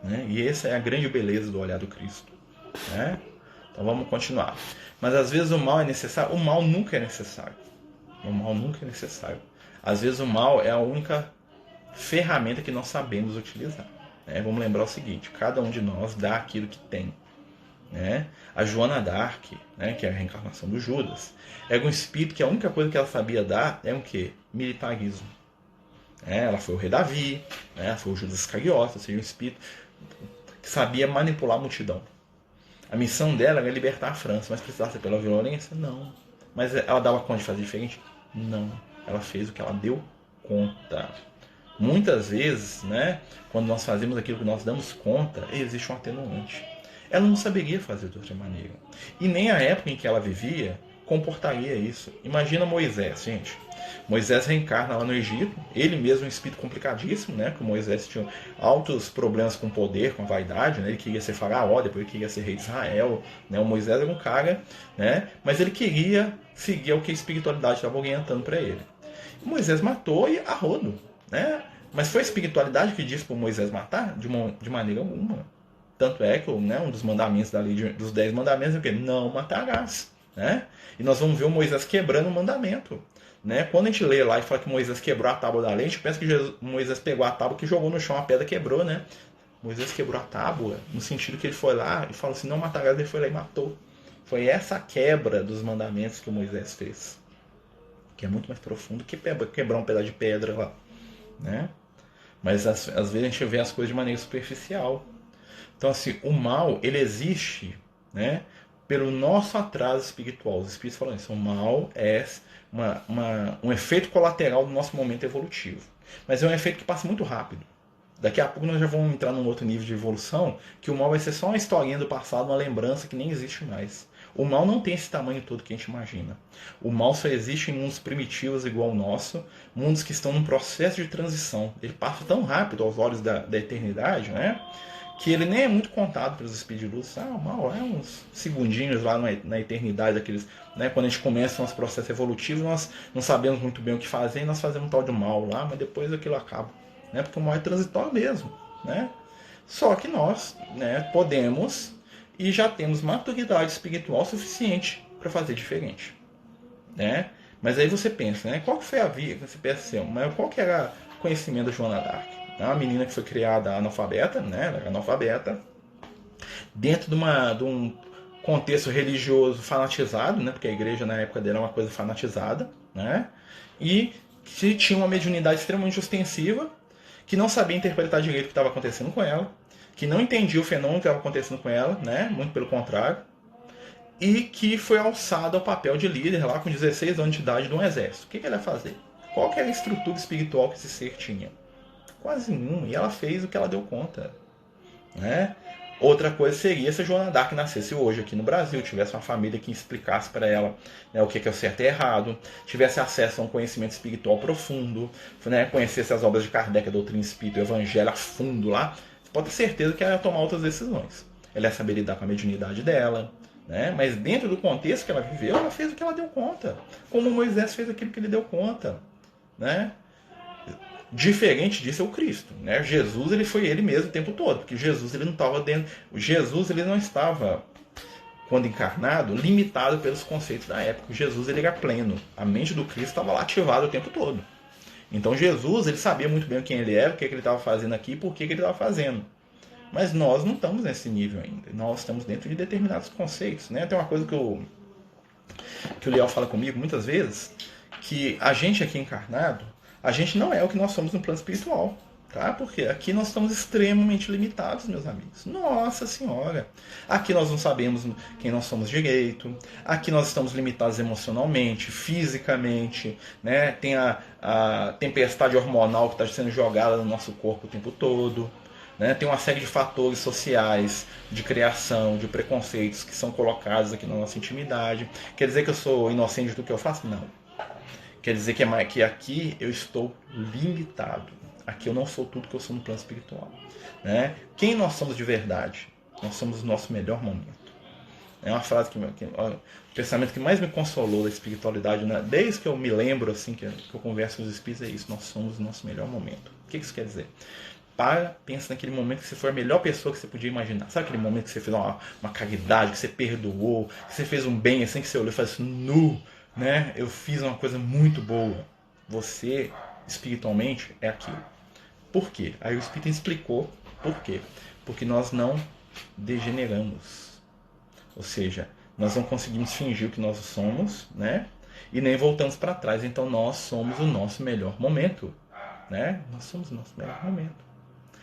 Né? E essa é a grande beleza do olhar do Cristo. Né? Então vamos continuar. Mas às vezes o mal é necessário. O mal nunca é necessário. O mal nunca é necessário. Às vezes o mal é a única ferramenta que nós sabemos utilizar. Né? Vamos lembrar o seguinte: cada um de nós dá aquilo que tem. Né? A Joana d'Arc, né, que é a reencarnação do Judas, é um espírito que a única coisa que ela sabia dar é o quê? Militarismo. Ela foi o rei Davi, né? Foi o Judas Iscariote, ou seja, um espírito que sabia manipular a multidão. A missão dela era libertar a França, mas precisava ser pela violência? Não. Mas ela dava conta de fazer diferente? Não. Ela fez o que ela deu conta. Muitas vezes, né, quando nós fazemos aquilo que nós damos conta, existe um atenuante. Ela não saberia fazer de outra maneira. E nem a época em que ela vivia comportaria isso. Imagina Moisés, gente. Moisés reencarna lá no Egito, ele mesmo é um espírito complicadíssimo, né? Que Moisés tinha altos problemas com o poder, com a vaidade, né? Ele queria ser faraó, depois ele queria ser rei de Israel, né? O Moisés era um cara, né? Mas ele queria seguir o que a espiritualidade estava orientando para ele. E Moisés matou e a rodo, né? Mas foi a espiritualidade que disse para Moisés matar? De maneira alguma. Tanto é que, né, um dos mandamentos da lei dos 10 mandamentos é o quê? Não matarás, né? E nós vamos ver o Moisés quebrando o mandamento. Né? Quando a gente lê lá e fala que Moisés quebrou a tábua da lei, a gente pensa que Moisés pegou a tábua, que jogou no chão, a pedra quebrou, né? Moisés quebrou a tábua, no sentido que ele foi lá e falou assim, não matarás, ele foi lá e matou. Foi essa quebra dos mandamentos que o Moisés fez. Que é muito mais profundo que quebrar um pedaço de pedra lá. Né? Mas às vezes a gente vê as coisas de maneira superficial. Então assim, o mal, ele existe, né, pelo nosso atraso espiritual. Os espíritos falam isso, o mal é um efeito colateral do nosso momento evolutivo. Mas é um efeito que passa muito rápido. Daqui a pouco nós já vamos entrar num outro nível de evolução, que o mal vai ser só uma historinha do passado, uma lembrança que nem existe mais. O mal não tem esse tamanho todo que a gente imagina. O mal só existe em mundos primitivos igual ao nosso, mundos que estão num processo de transição. Ele passa tão rápido aos olhos da eternidade, né? Que ele nem é muito contado pelos espíritos de luz. O mal é uns segundinhos lá na eternidade, aqueles, né, quando a gente começa nosso processo evolutivo, nós não sabemos muito bem o que fazer, e nós fazemos um tal de mal lá, mas depois aquilo acaba. Né, porque o mal é transitório mesmo. Né? Só que nós, né, podemos e já temos maturidade espiritual suficiente para fazer diferente. Né? Mas aí você pensa, né, qual que foi a vida, você pensa assim, mas qual que era o conhecimento da Joana d'Arc? É uma menina que foi criada analfabeta, né? Ela era analfabeta, dentro de um contexto religioso fanatizado, né? Porque a igreja na época dela era uma coisa fanatizada, né? E que tinha uma mediunidade extremamente ostensiva, que não sabia interpretar direito o que estava acontecendo com ela, que não entendia o fenômeno que estava acontecendo com ela, né? Muito pelo contrário, e que foi alçada ao papel de líder lá com 16 anos de idade de um exército. O que ela ia fazer? Qual que era a estrutura espiritual que esse ser tinha? Quase nenhum. E ela fez o que ela deu conta. Né? Outra coisa seria se a Joana d'Arc nascesse hoje aqui no Brasil, tivesse uma família que explicasse para ela, né, o que é o certo e errado, tivesse acesso a um conhecimento espiritual profundo, né, conhecesse as obras de Kardec, a doutrina espírita, o evangelho a fundo lá, você pode ter certeza que ela ia tomar outras decisões. Ela ia saber lidar com a mediunidade dela, né? Mas dentro do contexto que ela viveu, ela fez o que ela deu conta. Como Moisés fez aquilo que ele deu conta. Né? Diferente disso é o Cristo, né? Jesus, ele foi ele mesmo o tempo todo, porque Jesus ele não estava dentro, Jesus ele não estava quando encarnado, limitado pelos conceitos da época. Jesus ele era pleno. A mente do Cristo estava lá ativada o tempo todo. Então Jesus ele sabia muito bem quem ele era, o que ele estava fazendo aqui e por que ele estava fazendo. Mas nós não estamos nesse nível ainda. Nós estamos dentro de determinados conceitos. Né? Tem uma coisa que o Liel fala comigo muitas vezes, que a gente aqui encarnado, a gente não é o que nós somos no plano espiritual. Tá? Porque aqui nós estamos extremamente limitados, meus amigos. Nossa Senhora! Aqui nós não sabemos quem nós somos direito. Aqui nós estamos limitados emocionalmente, fisicamente. Né? Tem a tempestade hormonal que está sendo jogada no nosso corpo o tempo todo. Né? Tem uma série de fatores sociais, de criação, de preconceitos que são colocados aqui na nossa intimidade. Quer dizer que eu sou inocente do que eu faço? Não. Quer dizer que aqui eu estou limitado. Aqui eu não sou tudo que eu sou no plano espiritual. Né? Quem nós somos de verdade? Nós somos o nosso melhor momento. É uma frase o pensamento que mais me consolou da espiritualidade, né? Desde que eu me lembro, assim, que eu converso com os espíritos, é isso. Nós somos o nosso melhor momento. O que isso quer dizer? Pensa naquele momento que você foi a melhor pessoa que você podia imaginar. Sabe aquele momento que você fez uma caridade, que você perdoou, que você fez um bem, assim, que você olhou e falou assim, nu, né? Eu fiz uma coisa muito boa. Você, espiritualmente, é aquilo. Por quê? Aí o Espírito explicou por quê. Porque nós não degeneramos. Ou seja, nós não conseguimos fingir o que nós somos, né? E nem voltamos para trás. Então nós somos o nosso melhor momento. Né? Nós somos o nosso melhor momento.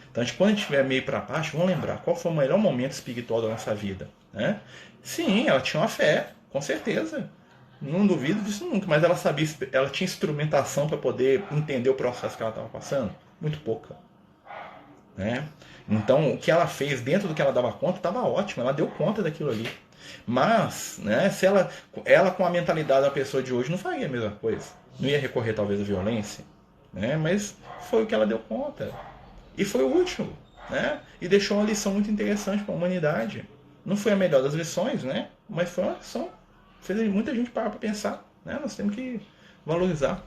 Então quando a gente estiver meio para baixo, vamos lembrar qual foi o melhor momento espiritual da nossa vida. Né? Sim, ela tinha uma fé, com certeza. Não duvido disso nunca, mas ela tinha instrumentação para poder entender o processo que ela estava passando. Muito pouca. Né? Então, o que ela fez dentro do que ela dava conta estava ótimo, ela deu conta daquilo ali. Mas, né, se ela com a mentalidade da pessoa de hoje não faria a mesma coisa. Não ia recorrer talvez à violência, né? Mas foi o que ela deu conta. E foi útil. Né? E deixou uma lição muito interessante para a humanidade. Não foi a melhor das lições, né? Mas foi uma lição. Fez muita gente parar para pensar. Né? Nós temos que valorizar.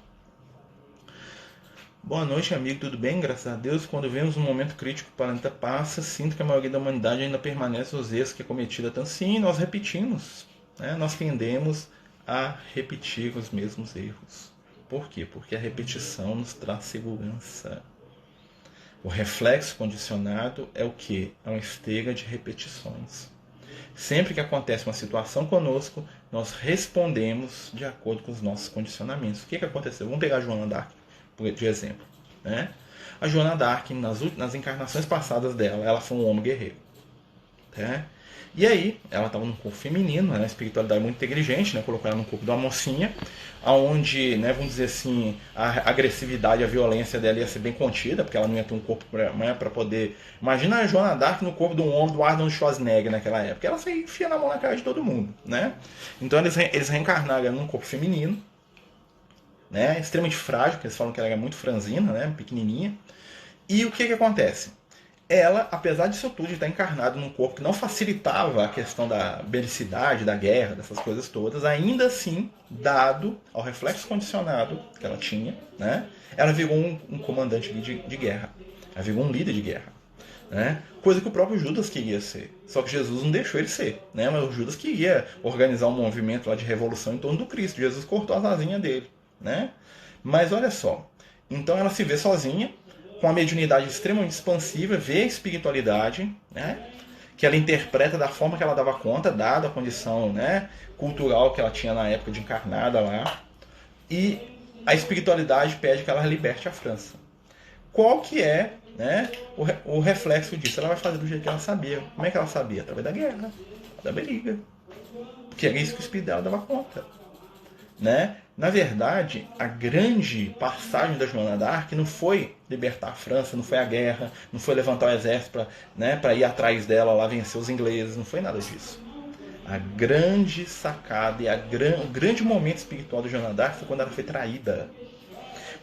Boa noite, amigo, tudo bem? Graças a Deus. Quando vemos um momento crítico, o planeta passa, sinto que a maioria da humanidade ainda permanece os erros que é cometida tanto. Sim, nós repetimos. Né? Nós tendemos a repetir os mesmos erros. Por quê? Porque a repetição nos traz segurança. O reflexo condicionado é o quê? É uma esteira de repetições. Sempre que acontece uma situação conosco, nós respondemos de acordo com os nossos condicionamentos. O que aconteceu? Vamos pegar a Joana d'Arc de exemplo. Né? A Joana d'Arc, nas encarnações passadas dela, ela foi um homem guerreiro. Né? E aí, ela estava num corpo feminino, né? Uma espiritualidade muito inteligente, né? Colocou ela no corpo de uma mocinha, onde, né, vamos dizer assim, a agressividade, a violência dela ia ser bem contida, porque ela não ia ter um corpo para poder... Imagina a Joana d'Arc no corpo de um homem do Arnold Schwarzenegger naquela época. Ela saía enfia na mão na cara de todo mundo. Né? Então eles reencarnaram ela num corpo feminino, né, extremamente frágil, porque eles falam que ela era muito franzina, né, pequenininha. E o que acontece? Ela, apesar disso tudo, de estar encarnada num corpo que não facilitava a questão da belicidade, da guerra, dessas coisas todas, ainda assim, dado ao reflexo condicionado que ela tinha, né, ela virou um comandante de guerra. Ela virou um líder de guerra. Né? Coisa que o próprio Judas queria ser. Só que Jesus não deixou ele ser. Né? Mas o Judas queria organizar um movimento lá de revolução em torno do Cristo. Jesus cortou as asinhas dele. Né? Mas olha só, então ela se vê sozinha, com a mediunidade extremamente expansiva, vê a espiritualidade, né? Que ela interpreta da forma que ela dava conta, dada a condição, né, cultural que ela tinha na época de encarnada lá, e a espiritualidade pede que ela liberte a França. Qual que é, né, o reflexo disso? Ela vai fazer do jeito que ela sabia. Como é que ela sabia? Através da guerra, da briga, porque era isso que o espírito dela dava conta. Né? Na verdade, a grande passagem da Joana d'Arc não foi libertar a França, não foi a guerra, não foi levantar o exército para ir atrás dela, lá vencer os ingleses, não foi nada disso. A grande sacada e o grande momento espiritual da Joana d'Arc foi quando ela foi traída.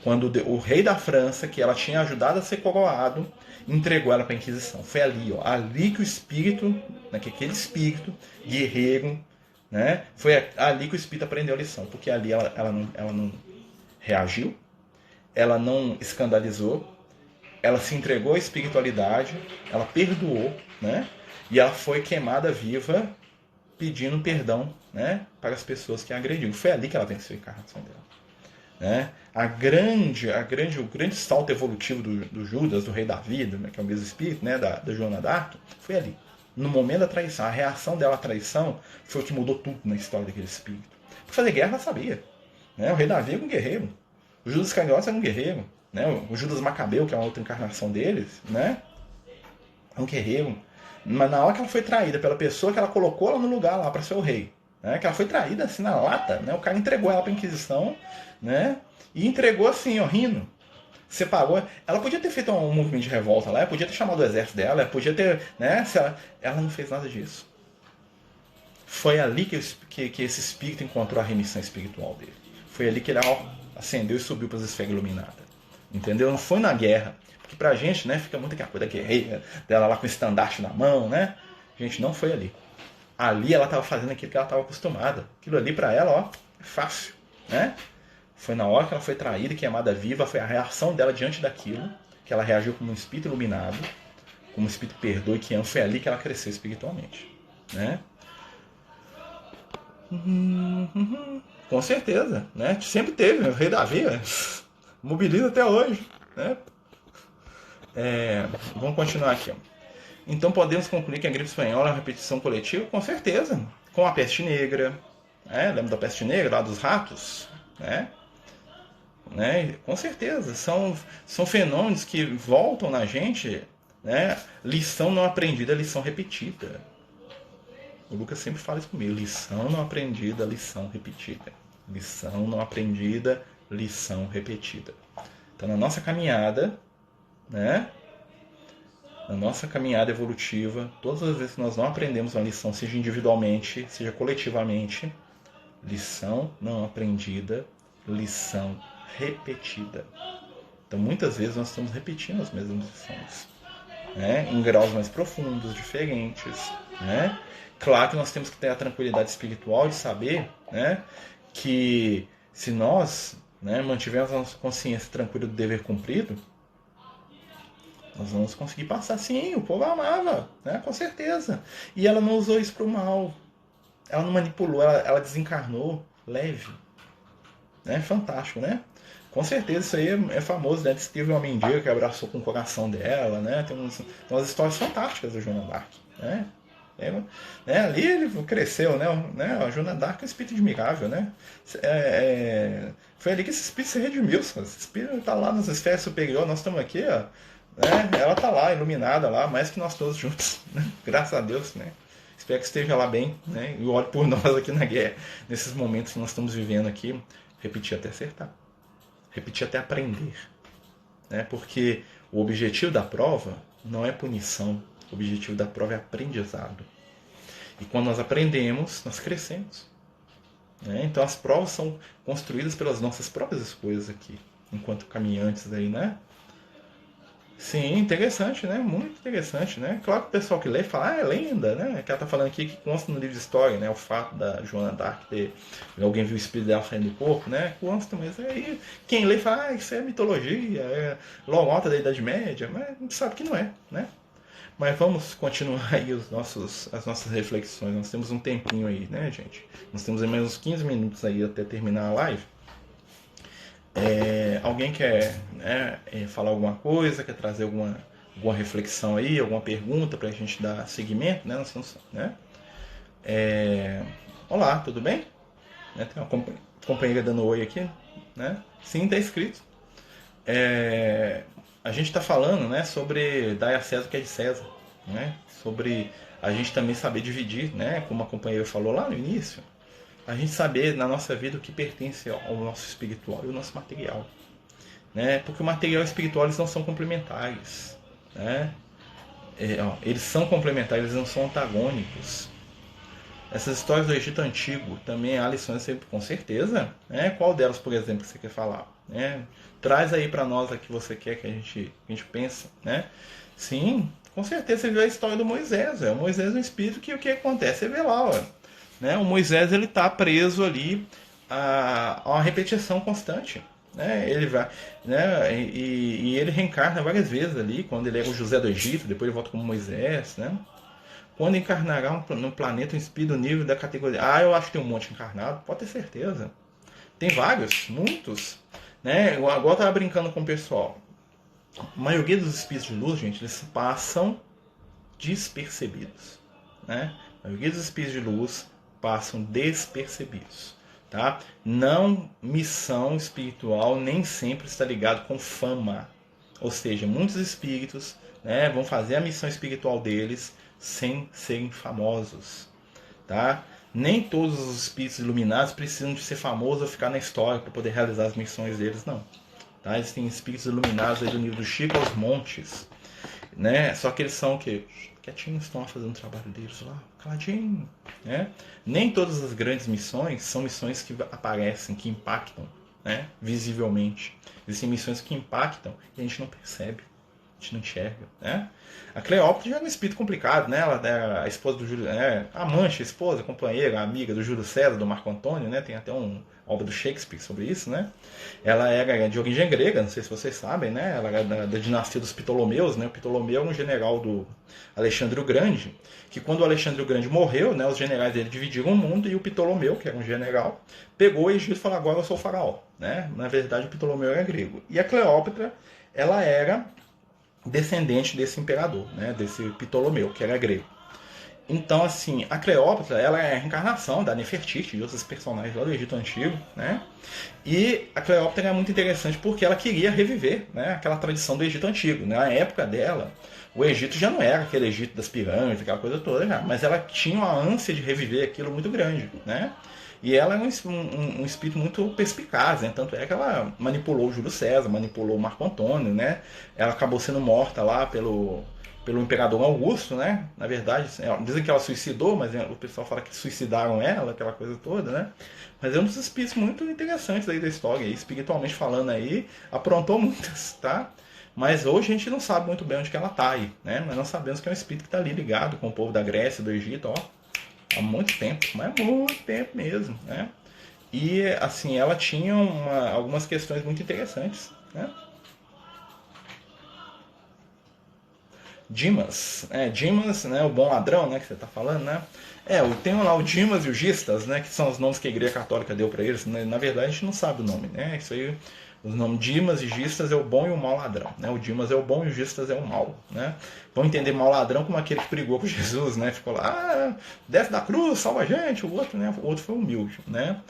Quando o rei da França, que ela tinha ajudado a ser coroado, entregou ela para a Inquisição. Foi ali, ali que o espírito, né, que aquele espírito guerreiro, né, foi ali que o espírito aprendeu a lição, porque ali ela não reagiu, ela não escandalizou, ela se entregou à espiritualidade, ela perdoou, né, e ela foi queimada viva pedindo perdão, né, para as pessoas que a agrediram. Foi ali que ela venceu a encarnação dela. Né? O grande salto evolutivo do Judas, do Rei Davi, né, que é o mesmo espírito, né, da Joana d'Arc, foi ali. No momento da traição. A reação dela à traição foi o que mudou tudo na história daquele espírito. Para fazer guerra, ela sabia. Né? O Rei Davi era um guerreiro. O Judas Iscariotes era um guerreiro. Né? O Judas Macabeu, que é uma outra encarnação deles, né? É um guerreiro. Mas na hora que ela foi traída pela pessoa que ela colocou ela no lugar lá para ser o rei, né? Que ela foi traída assim na lata, né? O cara entregou ela para a Inquisição, né? E entregou assim, ó, rindo. Separou. Ela podia ter feito um movimento de revolta lá, ela podia ter chamado o exército dela, ela podia ter, né? Ela não fez nada disso. Foi ali que esse espírito encontrou a remissão espiritual dele. Foi ali que ele acendeu e subiu para as esferas iluminadas. Entendeu? Não foi na guerra. Porque pra gente, né, fica muito aquela coisa guerreira, dela lá com o estandarte na mão, né? Gente, não foi ali. Ali ela estava fazendo aquilo que ela estava acostumada. Aquilo ali para ela, ó, é fácil, né? Foi na hora que ela foi traída e queimada viva, foi a reação dela diante daquilo, que ela reagiu como um espírito iluminado, como um espírito perdoe que ama, foi ali que ela cresceu espiritualmente, né? Com certeza, né? Sempre teve, o Rei Davi mobiliza até hoje, né? Vamos continuar aqui. Ó. Então podemos concluir que a gripe espanhola é uma repetição coletiva? Com certeza. Com a peste negra. Lembra da peste negra, lá dos ratos? Com certeza. São fenômenos que voltam na gente. Né? Lição não aprendida, lição repetida. O Lucas sempre fala isso comigo. Lição não aprendida, lição repetida. Lição não aprendida, lição repetida. Então na nossa caminhada... né? Na nossa caminhada evolutiva, todas as vezes que nós não aprendemos uma lição, seja individualmente, seja coletivamente, lição não aprendida, lição repetida. Então muitas vezes nós estamos repetindo as mesmas lições, né? Em graus mais profundos, diferentes, né? Claro que nós temos que ter a tranquilidade espiritual de saber, né, que se nós, né, mantivermos a nossa consciência tranquila do dever cumprido, nós vamos conseguir passar. Sim, o povo amava, né? Com certeza. E ela não usou isso para o mal. Ela não manipulou, ela desencarnou leve. Né? Fantástico, né? Com certeza, isso aí é famoso, né? Teve uma mendiga que abraçou com o coração dela, né? Tem umas histórias fantásticas da Joana d'Arc, né? Ali ele cresceu, né? A Joana d'Arc é um espírito admirável, né? Foi ali que esse espírito se redimiu. Esse espírito está lá nas esferas superiores, nós estamos aqui, ó. Ela está lá, iluminada lá, mais que nós todos juntos, né? Graças a Deus, né? Espero que esteja lá bem, né? E ore por nós aqui na guerra, nesses momentos que nós estamos vivendo aqui, repetir até acertar, repetir até aprender, né? Porque o objetivo da prova não é punição, o objetivo da prova é aprendizado. E quando nós aprendemos, nós crescemos, né? Então as provas são construídas pelas nossas próprias escolhas aqui, enquanto caminhantes aí, né? Sim, interessante, né? Muito interessante, né? Claro que o pessoal que lê fala, é lenda, né? Que ela tá falando aqui que consta no livro de história, né? O fato da Joana d'Arc ter... Alguém viu o espírito dela saindo do corpo, né? Consta, mas aí quem lê fala, isso é mitologia, é logo alta da Idade Média, mas a gente sabe que não é, né? Mas vamos continuar aí as nossas reflexões. Nós temos um tempinho aí, né, gente? Nós temos mais uns 15 minutos aí até terminar a live. Alguém quer, né, falar alguma coisa, quer trazer alguma reflexão aí, alguma pergunta para a gente dar seguimento, né? Né? Olá, tudo bem? Tem uma companheira dando oi aqui, né? Sim, está escrito. A gente está falando, né, sobre dar a César o que é de César, né? Sobre a gente também saber dividir, né? Como a companheira falou lá no início. A gente saber na nossa vida o que pertence ao nosso espiritual e o nosso material, né? Porque o material e o espiritual eles não são complementares, né? Eles são complementares, eles não são antagônicos. Essas histórias do Egito Antigo também há lições, com certeza, né? Qual delas, por exemplo, que você quer falar, né? Traz aí para nós a que você quer que a gente pense, né? Sim, com certeza você viu a história do Moisés. O Moisés é um espírito que o que acontece? Você vê lá, ó. Né? O Moisés ele está preso ali a uma repetição constante, né? Ele vai, né? E ele reencarna várias vezes ali, quando ele era o José do Egito, depois ele volta como Moisés, né? Quando encarnará no planeta um espírito nível da categoria... Ah, eu acho que tem um monte encarnado. Pode ter certeza. Tem vários, muitos. Né? Agora eu estava brincando com o pessoal. A maioria dos espíritos de luz, gente, eles passam despercebidos. Né? A maioria dos espíritos de luz passam despercebidos. Tá? Não, missão espiritual nem sempre está ligado com fama. Ou seja, muitos espíritos, né, vão fazer a missão espiritual deles sem serem famosos. Tá? Nem todos os espíritos iluminados precisam de ser famosos ou ficar na história para poder realizar as missões deles, não. Tá? Existem espíritos iluminados aí do nível do Chico aos montes, né? Só que eles são o quê? Quietinhos, estão fazendo o trabalho deles lá, caladinho, né? Nem todas as grandes missões são missões que aparecem, que impactam, né, visivelmente. Existem missões que impactam e a gente não percebe, a gente não enxerga, né? A Cleópatra já é um espírito complicado, né? Ela é a esposa do Júlio, amante, esposa, companheira, amiga do Júlio César, do Marco Antônio, né? Tem até uma obra do Shakespeare sobre isso, né? Ela era de origem grega, não sei se vocês sabem, né? Ela era da dinastia dos Ptolomeus, né? O Ptolomeu era um general do Alexandre o Grande, que quando o Alexandre o Grande morreu, né, os generais dele dividiram o mundo e o Ptolomeu, que era um general, pegou o Egito e falou: agora eu sou o faraó, né? Na verdade, o Ptolomeu era grego. E a Cleópatra, ela era descendente desse imperador, né, desse Ptolomeu, que era grego. Então, assim, a Cleópatra, ela é a reencarnação da Nefertiti, de outros personagens lá do Egito Antigo, né? E a Cleópatra é muito interessante porque ela queria reviver, né, aquela tradição do Egito Antigo. Né? Na época dela, o Egito já não era aquele Egito das pirâmides, aquela coisa toda, já, mas ela tinha uma ânsia de reviver aquilo muito grande, né? E ela é um espírito muito perspicaz, né? Tanto é que ela manipulou o Júlio César, manipulou o Marco Antônio, né? Ela acabou sendo morta lá pelo imperador Augusto, né? Na verdade, dizem que ela suicidou, mas o pessoal fala que suicidaram ela, aquela coisa toda, né? Mas é um dos espíritos muito interessantes aí da história, espiritualmente falando aí, aprontou muitas, tá? Mas hoje a gente não sabe muito bem onde que ela está aí, né? Mas nós sabemos que é um espírito que está ali ligado com o povo da Grécia, do Egito, ó, há muito tempo, mas muito tempo mesmo, né? E assim, ela tinha algumas questões muito interessantes, né? Dimas, Dimas, né, o bom ladrão, né, que você está falando, né? Tem lá o Dimas e o Gistas, né, que são os nomes que a Igreja Católica deu para eles. Né? Na verdade, a gente não sabe o nome, né? Isso aí, os nomes Dimas e Gistas é o bom e o mau ladrão, né? O Dimas é o bom e o Gistas é o mau, né? Vão entender mau ladrão como aquele que brigou com Jesus, né? Ficou lá, desce da cruz, salva a gente. O outro, né? O outro foi humilde, né?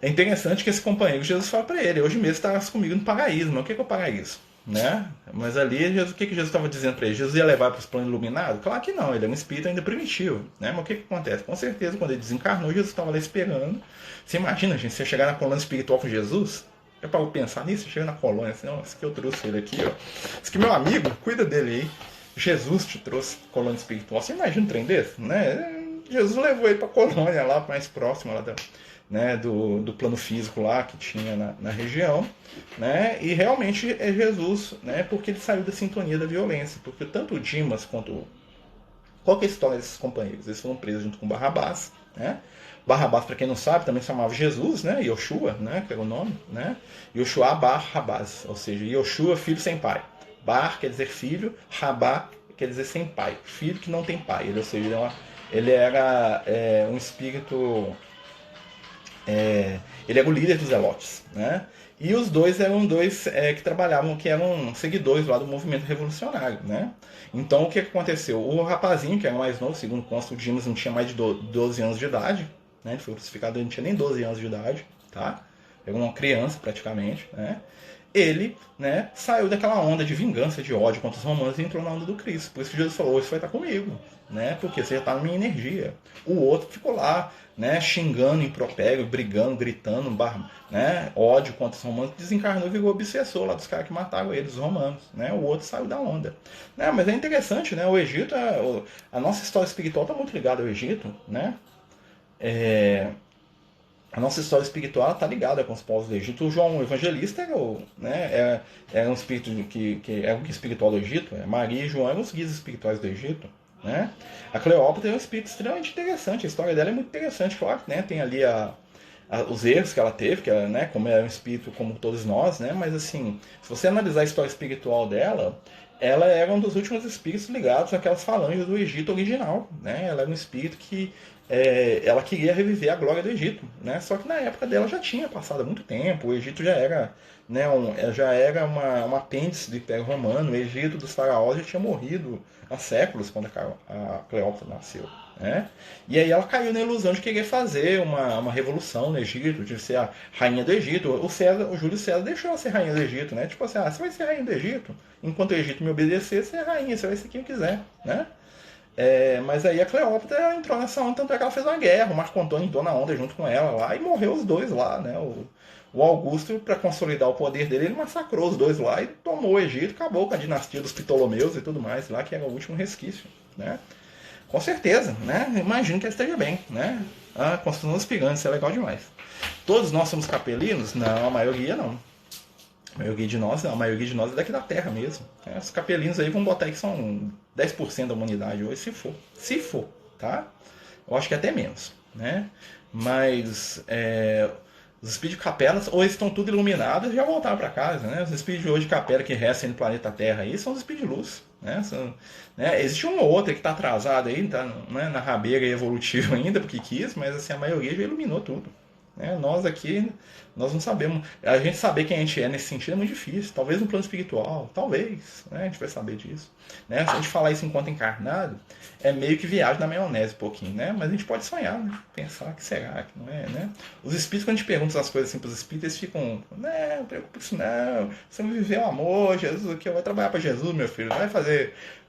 É interessante que esse companheiro Jesus fala para ele: hoje mesmo estarás comigo no paraíso. Mas o que é o paraíso? Né? Mas ali, Jesus, o que Jesus estava dizendo para ele? Jesus ia levar para os planos iluminados? Claro que não, ele é um espírito ainda primitivo. Né? Mas o que acontece? Com certeza, quando ele desencarnou, Jesus estava lá esperando. Você imagina, gente, você chegar na colônia espiritual com Jesus? É para pensar nisso? Você chega na colônia assim: esse que eu trouxe ele aqui, ó. Esse que meu amigo, cuida dele aí. Jesus te trouxe colônia espiritual. Você imagina um trem desse? Né? Jesus levou ele para a colônia lá mais próxima lá né, do plano físico lá que tinha na região, né, e realmente é Jesus, né, porque ele saiu da sintonia da violência, porque tanto o Dimas quanto... Qual que é a história desses companheiros? Eles foram presos junto com Barrabás, né? Barrabás, para quem não sabe, também se chamava Jesus, né, Yoshua, né, que era o nome, né, Yoshua Barrabás, ou seja, Yoshua, filho sem pai. Bar quer dizer filho, Rabá quer dizer sem pai, filho que não tem pai, ou seja, ele era um espírito... ele era o líder dos Zelotes, né? E os dois eram dois que trabalhavam, que eram seguidores lá do movimento revolucionário, né? Então o que aconteceu? O rapazinho, que era mais novo, segundo consta, o Dimas não tinha mais de 12 anos de idade, né? Ele foi crucificado, ele não tinha nem 12 anos de idade, tá? Era uma criança praticamente, né? Ele, né, saiu daquela onda de vingança, de ódio contra os romanos e entrou na onda do Cristo. Por isso que Jesus falou: hoje você vai estar comigo, né? Porque você já está na minha energia. O outro ficou lá, né, xingando, impropério, brigando, gritando, né, ódio contra os romanos, desencarnou e virou obsessor lá dos caras que mataram eles, os romanos, né? O outro saiu da onda, né? Mas é interessante, né? O Egito, a nossa história espiritual está muito ligada ao Egito, né? A nossa história espiritual está ligada com os povos do Egito. O João Evangelista era um espírito que era o guia espiritual do Egito. Maria e João eram os guias espirituais do Egito. Né? A Cleópatra é um espírito extremamente interessante. A história dela é muito interessante, claro, né? Tem ali os erros que ela teve, que ela, né, como é um espírito como todos nós, né? Mas assim, se você analisar a história espiritual dela, ela era um dos últimos espíritos ligados àquelas falanges do Egito original, né? Ela era um espírito que ela queria reviver a glória do Egito, né? Só que na época dela já tinha passado muito tempo, o Egito já era, né, já era uma apêndice do Império Romano, o Egito dos faraós já tinha morrido há séculos quando a Cleópatra nasceu, né? E aí ela caiu na ilusão de querer fazer uma revolução no Egito, de ser a rainha do Egito. O Júlio César deixou ela ser rainha do Egito, né? Tipo assim, você vai ser rainha do Egito, enquanto o Egito me obedecer, você é rainha, você vai ser quem quiser, né? Mas aí a Cleópatra entrou nessa onda, tanto é que ela fez uma guerra, o Marco Antônio entrou na onda junto com ela lá, e morreu os dois lá, né? O Augusto, para consolidar o poder dele, ele massacrou os dois lá e tomou o Egito, acabou com a dinastia dos Ptolomeus e tudo mais lá, que era o último resquício, né? Com certeza, né? Imagino que ela esteja bem, né? A construção dos gigantes é legal demais. Todos nós somos capelinos? Não, a maioria não. A maioria de nós não, a maioria de nós é daqui da Terra mesmo. Os capelinos aí vão botar aí que são 10% da humanidade hoje, se for. Se for, tá? Eu acho que até menos, né? Mas os espíritos de capelas, ou eles estão tudo iluminados e já voltaram para casa, né? Os espíritos de hoje de capela que restam no planeta Terra aí são os espíritos de luz, né? Existe um ou outro que está atrasado aí, tá, né, na rabeira evolutiva ainda, porque quis, mas assim, a maioria já iluminou tudo. Nós aqui, nós não sabemos. A gente saber quem a gente é nesse sentido é muito difícil. Talvez no plano espiritual, talvez, né? A gente vai saber disso, né? Se a gente falar isso enquanto encarnado, é meio que viagem na maionese um pouquinho, né? Mas a gente pode sonhar, né? Pensar que será, que não é, né? Os espíritos, quando a gente pergunta essas coisas assim para os espíritos, eles ficam, não preocupa com isso não, você vai viver o amor, Jesus aqui, vai trabalhar para Jesus, meu filho,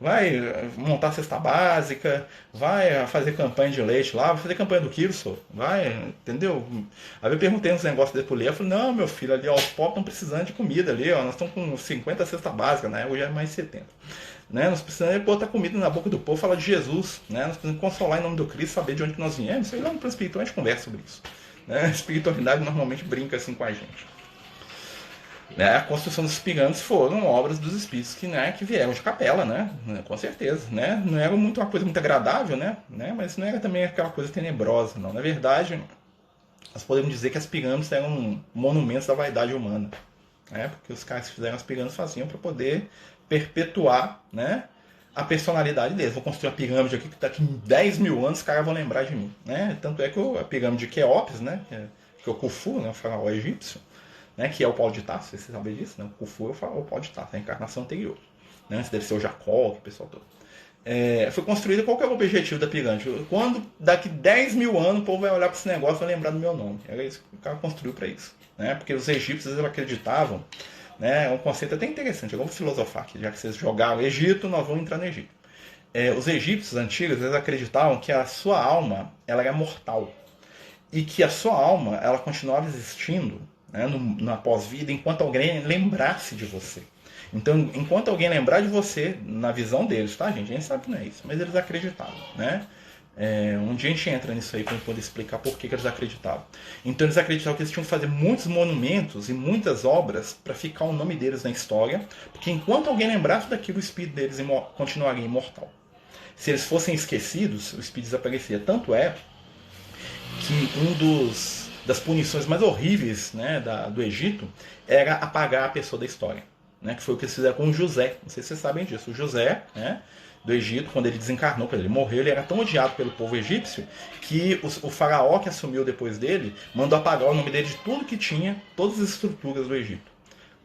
vai montar a cesta básica, vai fazer campanha de leite lá, vai fazer campanha do Kirso, vai, entendeu? Aí eu perguntei uns negócios dele pro Lê, eu falei, não, meu filho, ali, ó, os pobres estão precisando de comida ali, ó, nós estamos com 50 cesta básica, né? Hoje é mais 70. Né? Nós precisamos botar comida na boca do povo, falar de Jesus, né? Nós precisamos consolar em nome do Cristo, saber de onde que nós viemos. Sei lá, no plano espiritual a gente conversa sobre isso. Né? A espiritualidade normalmente brinca assim com a gente. Né? A construção dos pirâmides foram obras dos espíritos que vieram de capela, né? Com certeza. Né? Não era uma coisa muito agradável, né? Mas não era também aquela coisa tenebrosa, não. Na verdade, nós podemos dizer que as pirâmides eram monumentos da vaidade humana. Porque os caras que fizeram as pirâmides faziam para poder perpetuar, né, a personalidade deles. Vou construir a pirâmide aqui que daqui 10 mil anos os caras vão lembrar de mim. Né? Tanto é que a pirâmide de Quéops, né, que é o Khufu, né, o faraó egípcio, né, que é o Paulo de Tarso, você sabe disso, né? O Khufu é o Paulo de Tarso, a encarnação anterior. Né? Esse deve ser o Jacó, o pessoal todo. Foi construída, qual que é o objetivo da pirâmide? Quando daqui 10 mil anos o povo vai olhar para esse negócio e vai lembrar do meu nome. Era isso que o cara construiu para isso. Né? Porque os egípcios eles acreditavam, né? É um conceito até interessante. Eu vou filosofar aqui, já que vocês jogaram o Egito, nós vamos entrar no Egito. Os egípcios antigos eles acreditavam que a sua alma ela era mortal e que a sua alma ela continuava existindo, né, na pós-vida enquanto alguém lembrasse de você. Então, enquanto alguém lembrar de você, na visão deles, tá, gente? A gente sabe que não é isso, mas eles acreditavam, né? Um dia a gente entra nisso aí para poder explicar por que eles acreditavam. Então eles acreditavam que eles tinham que fazer muitos monumentos e muitas obras para ficar o nome deles na história, porque enquanto alguém lembrasse daquilo, o espírito deles continuaria imortal. Se eles fossem esquecidos, o espírito desaparecia. Tanto é que das punições mais horríveis, né, do Egito era apagar a pessoa da história. Né, que foi o que eles fizeram com o José. Não sei se vocês sabem disso. O José, né, do Egito, quando ele desencarnou, quando ele morreu, ele era tão odiado pelo povo egípcio que o faraó que assumiu depois dele mandou apagar o nome dele de tudo que tinha, todas as estruturas do Egito.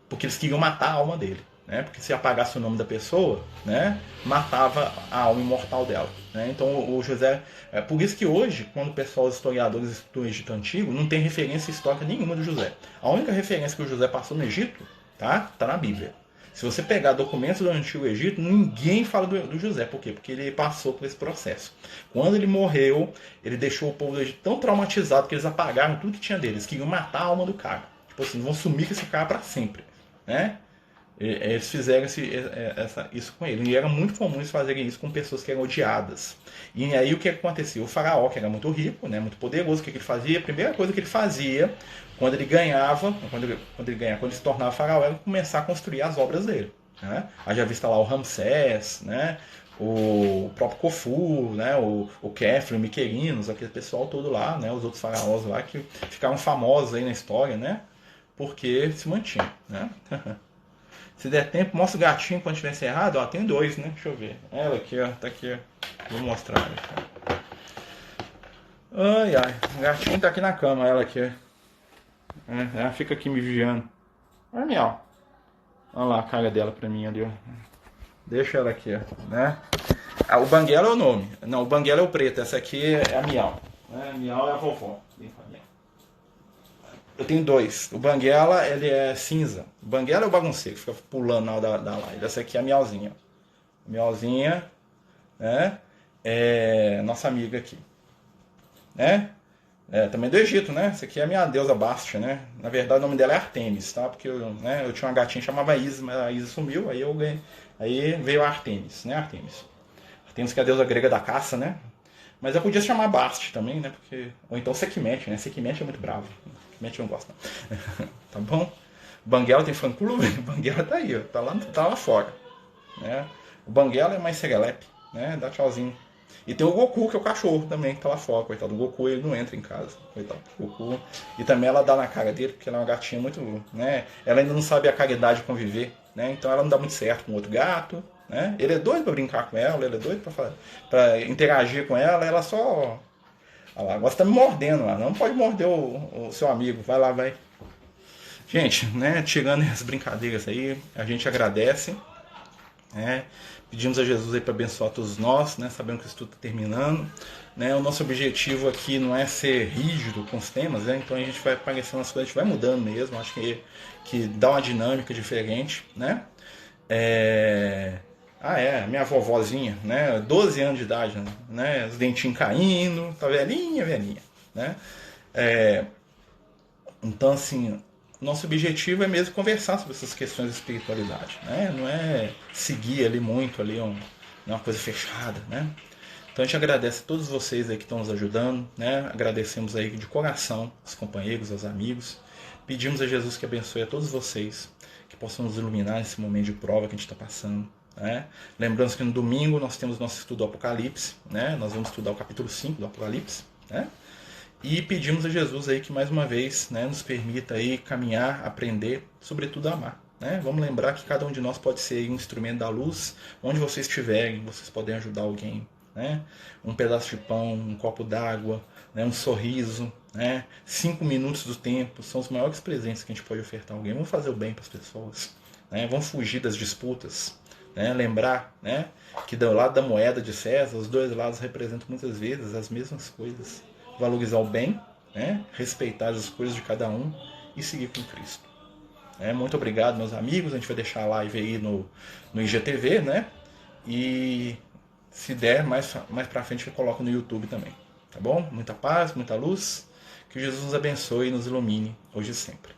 Porque eles queriam matar a alma dele. Né? Porque se apagasse o nome da pessoa, né, matava a alma imortal dela. Né? Então o José... por isso que hoje, quando o pessoal, os historiadores do Egito Antigo, não tem referência histórica nenhuma do José. A única referência que o José passou no Egito tá na Bíblia. Se você pegar documentos do Antigo Egito, ninguém fala do José. Por quê? Porque ele passou por esse processo. Quando ele morreu, ele deixou o povo do Egito tão traumatizado que eles apagaram tudo que tinha deles. Eles queriam matar a alma do cara. Tipo assim, vão sumir com esse cara para sempre. Né? Eles fizeram isso com ele. E era muito comum eles fazerem isso com pessoas que eram odiadas. E aí o que acontecia? O faraó, que era muito rico, né, muito poderoso, o que ele fazia? A primeira coisa que ele fazia, quando ele ganhava, quando ele se tornava faraó, era começar a construir as obras dele. Né? Aí já vista lá o Ramsés, né, o próprio Khufu, né, o Khafre, o Miquerinos, aquele pessoal todo lá, né, os outros faraós lá que ficaram famosos aí na história, né, porque se mantinham. Né? Se der tempo, mostra o gatinho quando tiver encerrado. Ó, tem dois, né? Deixa eu ver. Ela aqui, ó. Tá aqui, ó. Vou mostrar. Ai, ai. O gatinho tá aqui na cama, ela aqui. Ela fica aqui me vigiando. Olha, miau. Olha lá a cara dela pra mim ali, ó. Deixa ela aqui, ó. Né? Ah, o Banguela é o nome. Não, o Banguela é o preto. Essa aqui é a Miau. Né? A Miau é a vovó. Eu tenho dois. O Banguela, ele é cinza. O Banguela é o bagunceiro, fica pulando na hora da live. Essa aqui é a Miauzinha. A Miauzinha, né? É nossa amiga aqui. Né? É, também do Egito, né? Essa aqui é a minha deusa Bastia, né? Na verdade, o nome dela é Artemis, tá? Porque eu tinha uma gatinha que chamava Isis, mas a Isis sumiu, aí eu ganhei. Aí veio a Artemis, né? Artemis que é a deusa grega da caça, né? Mas eu podia se chamar Bast também, né? Porque... Ou então Sekhmet, né? Sekhmet é muito bravo. Sekhmet eu não gosto, não. Tá bom? Banguela tem fã-clube? Banguela tá aí, ó. Tá lá fora. Né? O Banguela é mais serelepe, né? Dá tchauzinho. E tem o Goku, que é o cachorro também, que tá lá fora, coitado. O Goku, ele não entra em casa, coitado. O Goku. E também ela dá na cara dele, porque ela é uma gatinha muito, né? Ela ainda não sabe a caridade de conviver, né? Então ela não dá muito certo com outro gato, né? Ele é doido pra brincar com ela, ele é doido pra interagir com ela, ela só... Olha lá, agora você tá me mordendo lá. Não pode morder o seu amigo. Vai lá, vai. Gente, né? Tirando as brincadeiras aí, a gente agradece, né? Pedimos a Jesus aí para abençoar todos nós, né? Sabendo que isso tudo está terminando, né? O nosso objetivo aqui não é ser rígido com os temas, né? Então a gente vai aparecendo as coisas, a gente vai mudando mesmo. Acho que dá uma dinâmica diferente, né? Minha vovozinha, né? 12 anos de idade, né? Os dentinhos caindo, tá velhinha, né? Então, assim, nosso objetivo é mesmo conversar sobre essas questões de espiritualidade, né? Não é seguir ali muito ali uma coisa fechada, né? Então a gente agradece a todos vocês aí que estão nos ajudando, né? Agradecemos aí de coração os companheiros, os amigos. Pedimos a Jesus que abençoe a todos vocês, que possam nos iluminar nesse momento de prova que a gente está passando, né? Lembrando que no domingo nós temos nosso estudo do Apocalipse, né? Nós vamos estudar o capítulo 5 do Apocalipse, né? E pedimos a Jesus aí que mais uma vez, né, nos permita aí caminhar, aprender, sobretudo a amar. Né? Vamos lembrar que cada um de nós pode ser um instrumento da luz, onde vocês estiverem, vocês podem ajudar alguém. Né? Um pedaço de pão, um copo d'água, né, um sorriso, né? 5 minutos do tempo são os maiores presentes que a gente pode ofertar a alguém. Vamos fazer o bem para as pessoas, né? Vamos fugir das disputas, né? Lembrar, né, que do lado da moeda de César, os dois lados representam muitas vezes as mesmas coisas. Valorizar o bem, né? Respeitar as escolhas de cada um e seguir com Cristo. Muito obrigado, meus amigos. A gente vai deixar a live aí no IGTV, né? E se der, mais pra frente eu coloco no YouTube também. Tá bom? Muita paz, muita luz. Que Jesus nos abençoe e nos ilumine hoje e sempre.